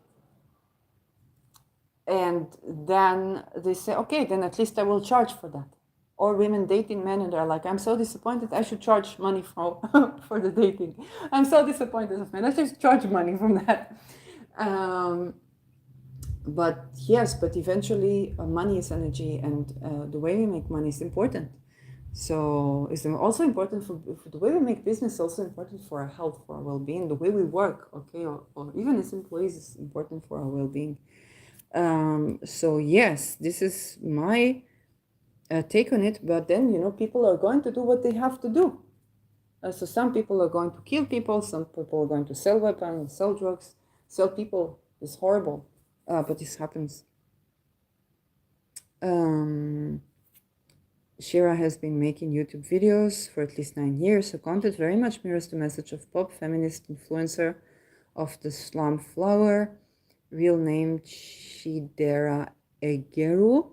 then they say, okay, then at least I will charge for that. Or women dating men, and they're like, I'm so disappointed, I should charge money for for the dating. I'm so disappointed of men, I should charge money from that. But yes, but eventually money is energy, and the way we make money is important. So it's also important for the way we make business, also important for our health, for our well-being, the way we work, okay, or even as employees is important for our well-being. So yes, this is my take on it. But then, people are going to do what they have to do. So some people are going to kill people, some people are going to sell weapons, sell drugs, sell people. It's horrible, but this happens. Shira has been making YouTube videos for at least 9 years. Her content very much mirrors the message of pop feminist influencer of the Slum Flower, real name Chidera Egeru,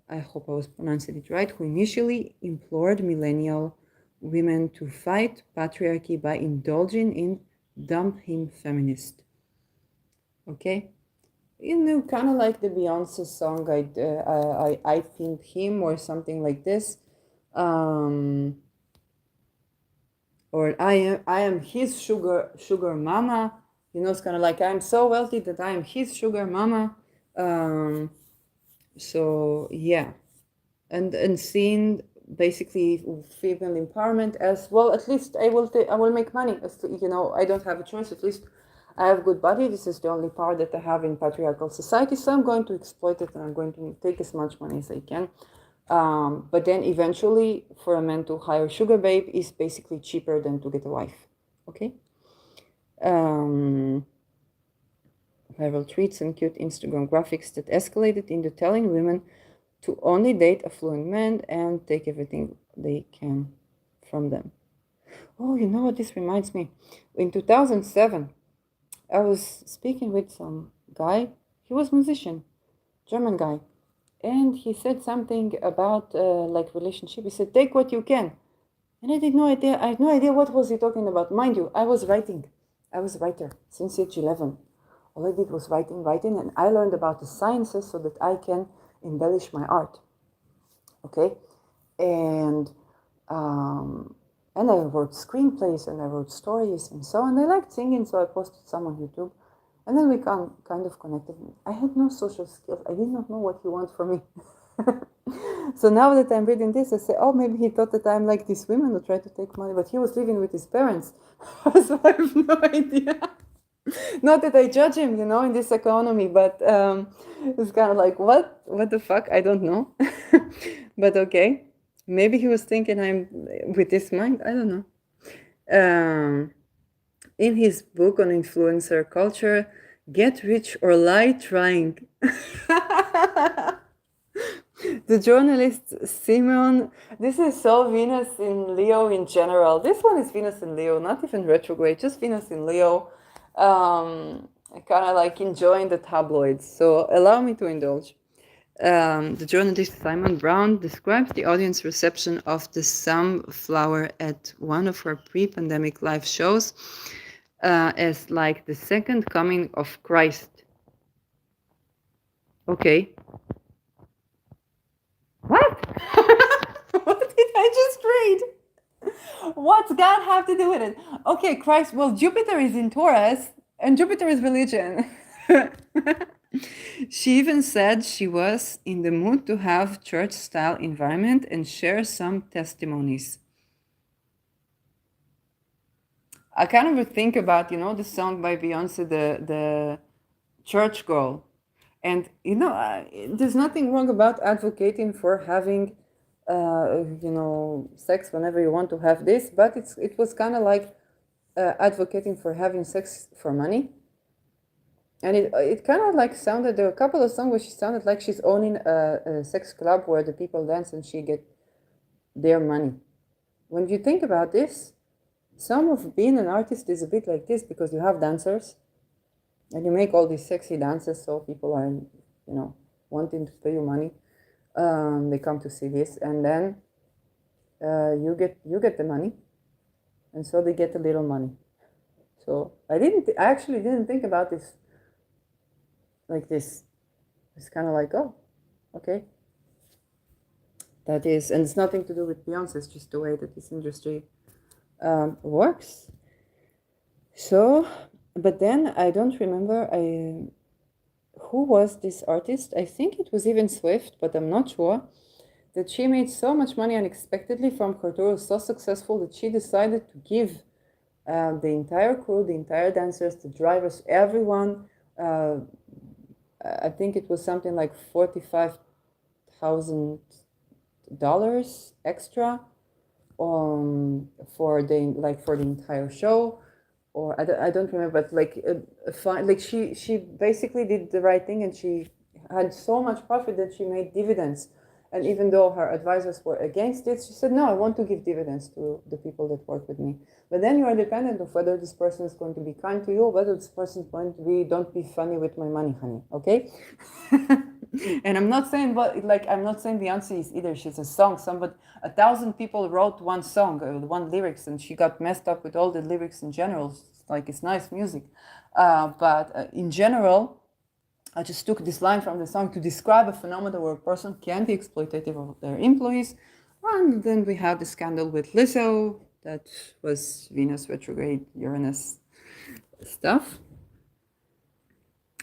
I hope I was pronouncing it right, who initially implored millennial women to fight patriarchy by indulging in Dump Him Feminist. Okay? Kind of like the Beyonce song, I Think Him, or something like this. Or I am his sugar mama. It's kind of like, I'm so wealthy that I am his sugar mama. So yeah, and seeing basically female empowerment as well. At least I will make money. I don't have a choice. At least I have a good body. This is the only power that I have in patriarchal society. So I'm going to exploit it, and I'm going to take as much money as I can. But then eventually, for a man to hire sugar babe is basically cheaper than to get a wife. Okay. Viral tweets and cute Instagram graphics that escalated into telling women to only date affluent men and take everything they can from them. Oh, you know what this reminds me? In 2007, I was speaking with some guy. He was a musician, German guy. And he said something about like relationship. He said, take what you can. And I had no idea what was he talking about. Mind you, I was writing. I was a writer since age 11. All I did was writing, and I learned about the sciences so that I can embellish my art. Okay? And I wrote screenplays, and I wrote stories, and so on. I liked singing, so I posted some on YouTube. And then we kind of connected. I had no social skills. I did not know what he wanted from me. So now that I'm reading this, I say, oh, maybe he thought that I'm like these women who try to take money, but he was living with his parents. So I have no idea. Not that I judge him, in this economy, but it's kind of like, what the fuck? I don't know. But okay. Maybe he was thinking I'm with this mind. I don't know. In his book on influencer culture, Get Rich or Die Trying, the journalist Simon, this is so Venus in Leo in general. This one is Venus in Leo, not even retrograde, just Venus in Leo. I kind of like enjoying the tabloids, so allow me to indulge. The journalist Simon Brown describes the audience reception of the Sunflower at one of her pre-pandemic live shows as like the second coming of Christ. Okay. What? What did I just read? What's God have to do with it? Okay, Christ. Well, Jupiter is in Taurus, and Jupiter is religion. She even said she was in the mood to have church-style environment and share some testimonies. I kind of think about, the song by Beyonce, the church girl. And, there's nothing wrong about advocating for having, sex whenever you want to have this, but it was kind of like advocating for having sex for money. And it kind of like sounded, there were a couple of songs where she sounded like she's owning a sex club where the people dance and she get their money. When you think about this, some of being an artist is a bit like this because you have dancers and you make all these sexy dances so people are, wanting to pay you money. They come to see this and then you get the money and so they get a little money. So I actually didn't think about this like this. It's kind of like, oh, okay. That is, and it's nothing to do with Beyonce, it's just the way that this industry works. So, but then I don't remember who was this artist. I think it was even Swift, but I'm not sure. That she made so much money unexpectedly from her tour, was so successful that she decided to give the entire crew, the entire dancers, the drivers, everyone, I think it was something like $45,000 extra for the entire show, or I don't remember, but like she basically did the right thing and she had so much profit that she made dividends. And even though her advisors were against it, she said, no, I want to give dividends to the people that work with me. But then you are dependent of whether this person is going to be kind to you, or whether this person is going to be, don't be funny with my money, honey, okay? And I'm not saying, I'm not saying Beyonce is either. She's a song. 1,000 people wrote one song, one lyrics, and she got messed up with all the lyrics in general. It's nice music. But in general, I just took this line from the song to describe a phenomenon where a person can be exploitative of their employees. And then we have the scandal with Lizzo. That was Venus retrograde, Uranus stuff.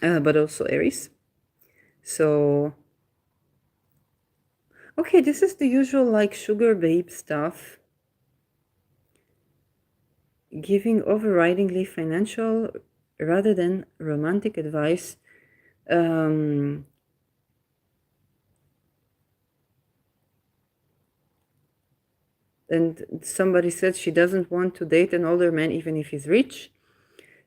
But also Aries. So, okay, this is the usual sugar babe stuff. Giving overridingly financial rather than romantic advice. And somebody said she doesn't want to date an older man even if he's rich.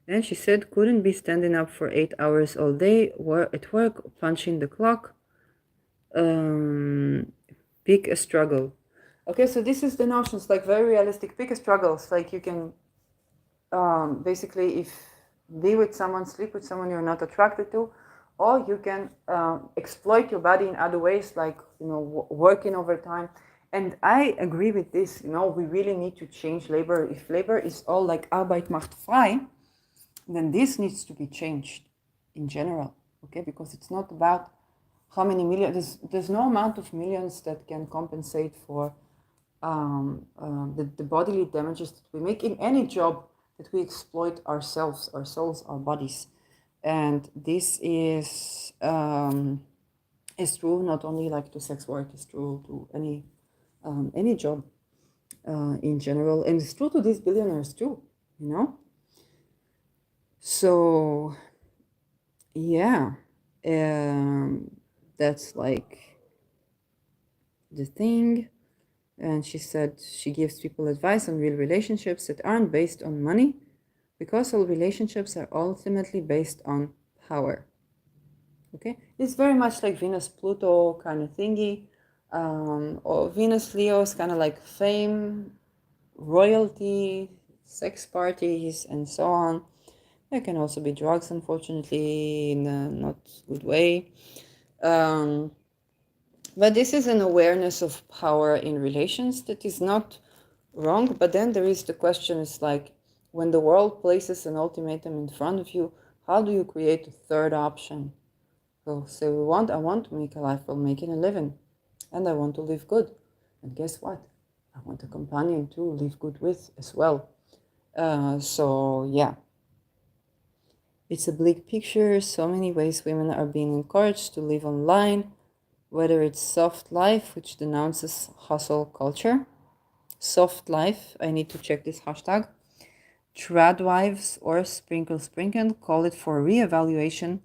And she said couldn't be standing up for 8 hours all day, at work, punching the clock. Pick a struggle. Okay, so this is the notions, very realistic. Pick a struggle. It's like you can basically, if be with someone, sleep with someone you're not attracted to, or you can exploit your body in other ways, working overtime. And I agree with this. We really need to change labor. If labor is all Arbeit macht frei, then this needs to be changed in general, okay? Because it's not about how many millions. There's no amount of millions that can compensate for the bodily damages that we make in any job that we exploit ourselves, our souls, our bodies. And this is true not only to sex work, it's true to any job in general. And it's true to these billionaires too, So, yeah, that's the thing. And she said she gives people advice on real relationships that aren't based on money, because all relationships are ultimately based on power. Okay, it's very much like Venus Pluto kind of thingy, or Venus Leo is kind of like fame, royalty, sex parties, and so on. There can also be drugs, unfortunately, in a not good way. But this is an awareness of power in relations that is not wrong. But then there is the question, is like, when the world places an ultimatum in front of you, how do you create a third option? So say I want to make a life while making a living, and I want to live good. And guess what? I want a companion to live good with as well. So yeah, it's a bleak picture. So many ways women are being encouraged to live online, whether it's soft life, which denounces hustle culture. Soft life, I need to check this hashtag. Tradwives or Sprinkle Sprinkle call it for reevaluation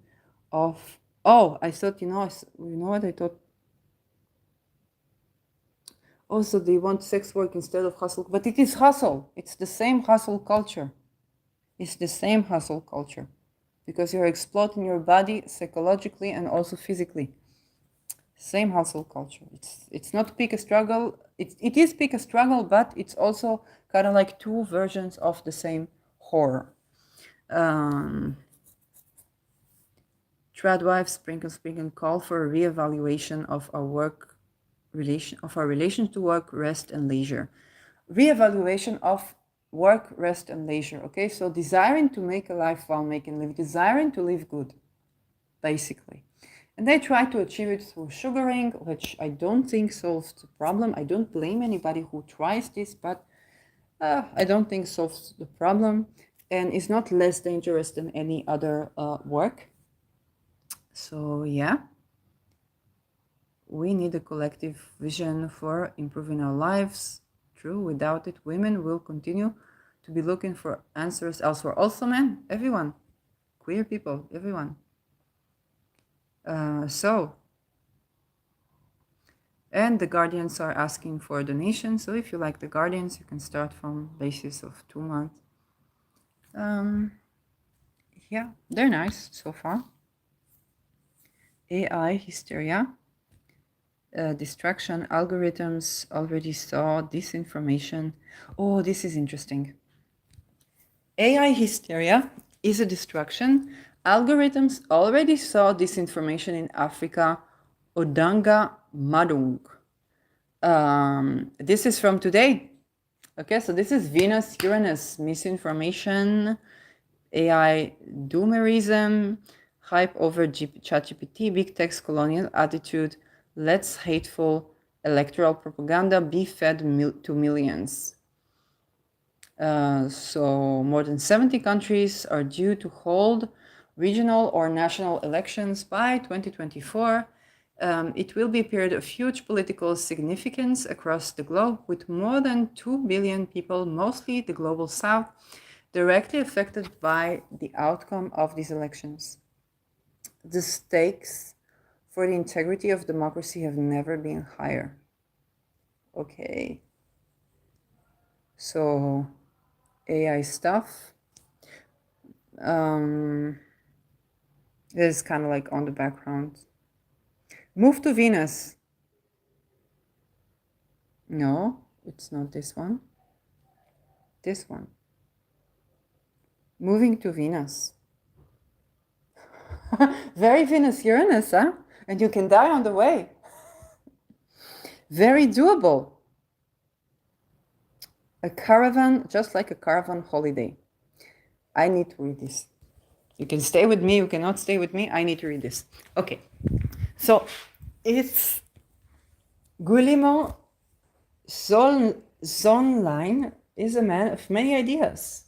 of. Oh, I thought, you know what I thought. Also, they want sex work instead of hustle, but it is hustle. It's the same hustle culture. It's the same hustle culture because you're exploiting your body psychologically and also physically. Same hustle culture. It's not pick a struggle. It is pick a struggle, but it's also kind of like two versions of the same horror. Tradwives, Sprinkle call for a reevaluation of our relation to work, rest, and leisure. Reevaluation of work, rest, and leisure. Okay, so desiring to make a life while making live, desiring to live good, basically. And they try to achieve it through sugaring, which I don't think solves the problem. I don't blame anybody who tries this, but I don't think solves the problem and is not less dangerous than any other work. So yeah, we need a collective vision for improving our lives. True, without it, women will continue to be looking for answers elsewhere. Also men, everyone, queer people, everyone. And the Guardians are asking for a donation. So if you like the Guardians, you can start from basis of 2 months. Yeah, they're nice so far. AI hysteria, distraction, algorithms already saw disinformation. Oh, this is interesting. AI hysteria is a distraction. Algorithms already saw disinformation in Africa. Odanga Madung. This is from today. Okay, so this is Venus, Uranus, misinformation, AI doomerism, hype over ChatGPT, big text colonial attitude, let's hateful electoral propaganda be fed to millions. So more than 70 countries are due to hold regional or national elections by 2024. It will be a period of huge political significance across the globe, with more than 2 billion people, mostly the global south, directly affected by the outcome of these elections. The stakes for the integrity of democracy have never been higher. Okay. So AI stuff. This is kind of like on the background. Move to Venus. No, it's not this one. This one. Moving to Venus. Very Venus Uranus, huh? And you can die on the way. Very doable. A caravan, just like a caravan holiday. I need to read this. You can stay with me, you cannot stay with me. I need to read this. Okay. So it's Guillemot Zonline is a man of many ideas.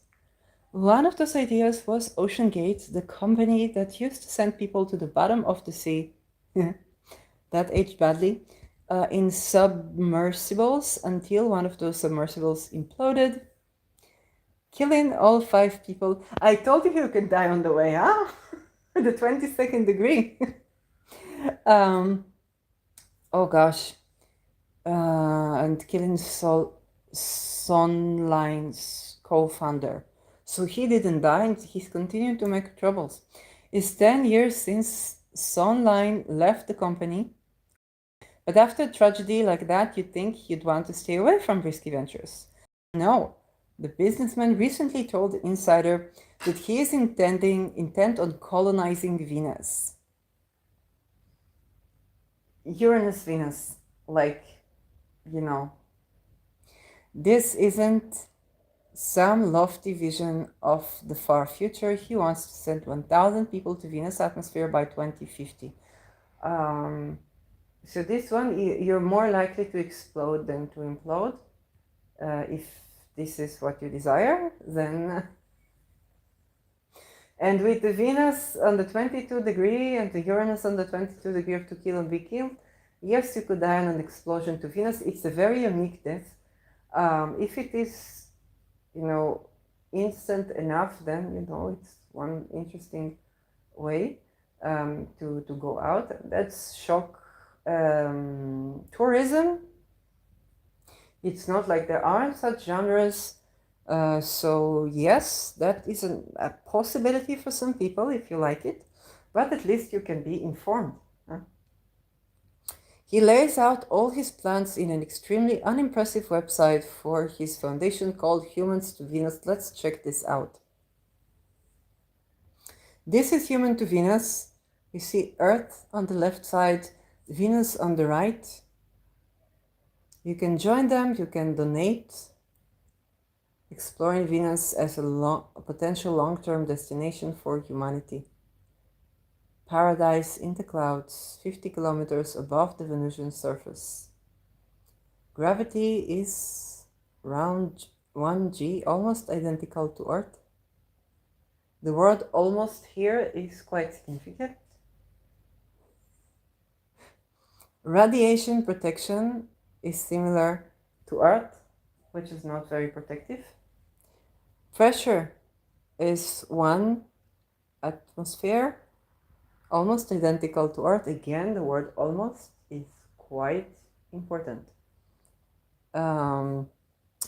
One of those ideas was OceanGate, the company that used to send people to the bottom of the sea, that aged badly, in submersibles until one of those submersibles imploded, killing all 5 people. I told you can die on the way, huh? The 22nd degree. Oh gosh. And killing Sonline's co-founder. So he didn't die and he's continuing to make troubles. It's 10 years since Sonline left the company. But after a tragedy like that, you'd think you'd want to stay away from risky ventures. No, the businessman recently told the Insider that he is intent on colonizing Venus. Uranus, Venus, like, you know, this isn't some lofty vision of the far future. He wants to send 1,000 people to Venus atmosphere by 2050. So this one, you're more likely to explode than to implode. If this is what you desire, then... And with the Venus on the 22 degree and the Uranus on the 22 degree of to kill and be killed, yes, you could die in an explosion to Venus. It's a very unique death. If it is, instant enough, then, it's one interesting way to go out. That's shock tourism. It's not like there aren't such genres. So yes, that is a possibility for some people if you like it, but at least you can be informed. Huh? He lays out all his plans in an extremely unimpressive website for his foundation called Humans to Venus. Let's check this out. This is Human to Venus. You see Earth on the left side, Venus on the right. You can join them, you can donate. Exploring Venus as a potential long-term destination for humanity. Paradise in the clouds, 50 kilometers above the Venusian surface. Gravity is around 1 g, almost identical to Earth. The word almost here is quite significant. Radiation protection is similar to Earth, which is not very protective. Pressure is 1 atmosphere, almost identical to Earth. Again, the word almost is quite important. And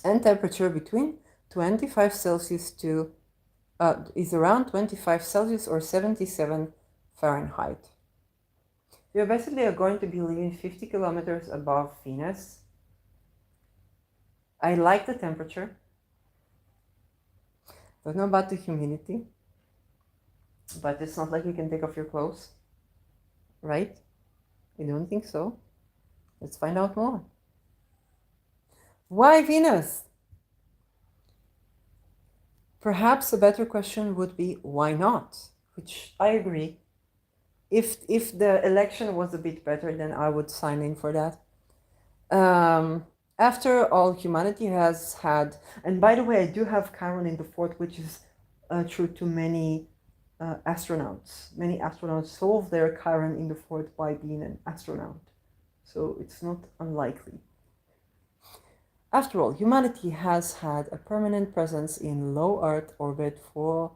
temperature between 25 Celsius to is around 25 Celsius or 77 Fahrenheit. You basically are going to be living 50 kilometers above Venus. I like the temperature. Don't know about the humidity, but it's not like you can take off your clothes, right? You don't think so? Let's find out more. Why Venus? Perhaps a better question would be why not? Which I agree. If the election was a bit better, then I would sign in for that. After all, humanity has had, and by the way, I do have Chiron in the fourth, which is true to many astronauts. Many astronauts solve their Chiron in the fourth by being an astronaut. So it's not unlikely. After all, humanity has had a permanent presence in low Earth orbit for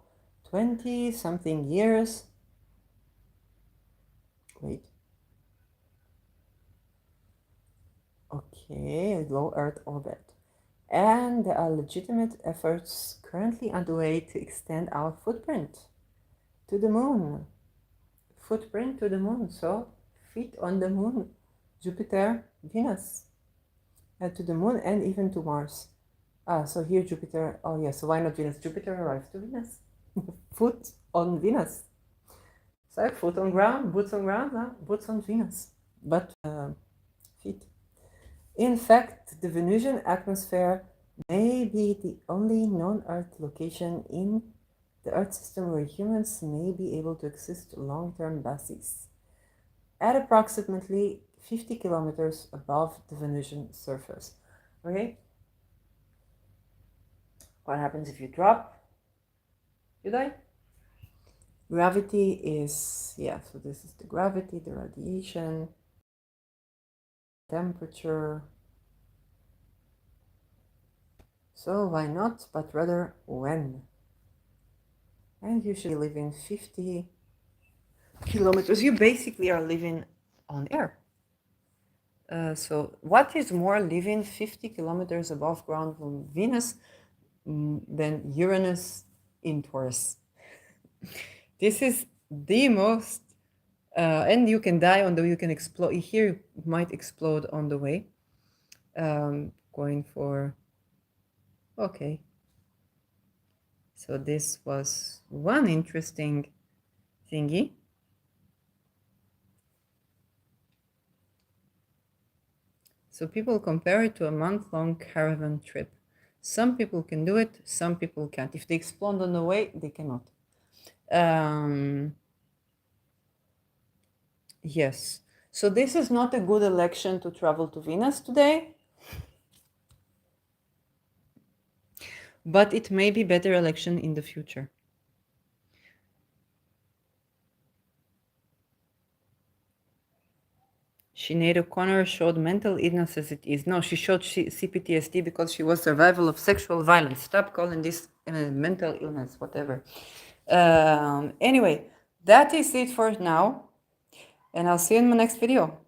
20-something years. Wait. Okay, low Earth orbit. And there are legitimate efforts currently underway to extend our footprint to the moon. Footprint to the moon, so feet on the moon, Jupiter, Venus, to the moon and even to Mars. So here Jupiter, oh yeah, so why not Venus? Jupiter arrives to Venus. Foot on Venus. So foot on ground, boots on ground, boots on Venus, but feet. In fact, the Venusian atmosphere may be the only non-Earth location in the Earth system where humans may be able to exist long-term basis, at approximately 50 kilometers above the Venusian surface. Okay? What happens if you drop? You die. Gravity is, so this is the gravity, the radiation, temperature. So why not, but rather when? And you should be living 50 kilometers. You basically are living on air. So what is more living 50 kilometers above ground from Venus than Uranus in Taurus? This is the most, and you can die on the way, you can explode. Here you might explode on the way. Going for, okay. So this was one interesting thingy. So people compare it to a month-long caravan trip. Some people can do it, some people can't. If they explode on the way, they cannot. Yes. So this is not a good election to travel to Venus today, but it may be better election in the future. Sinead O'Connor showed mental illness as it is. No, she showed CPTSD because she was survival of sexual violence. Stop calling this mental illness, whatever. Anyway, that is it for now. And I'll see you in my next video.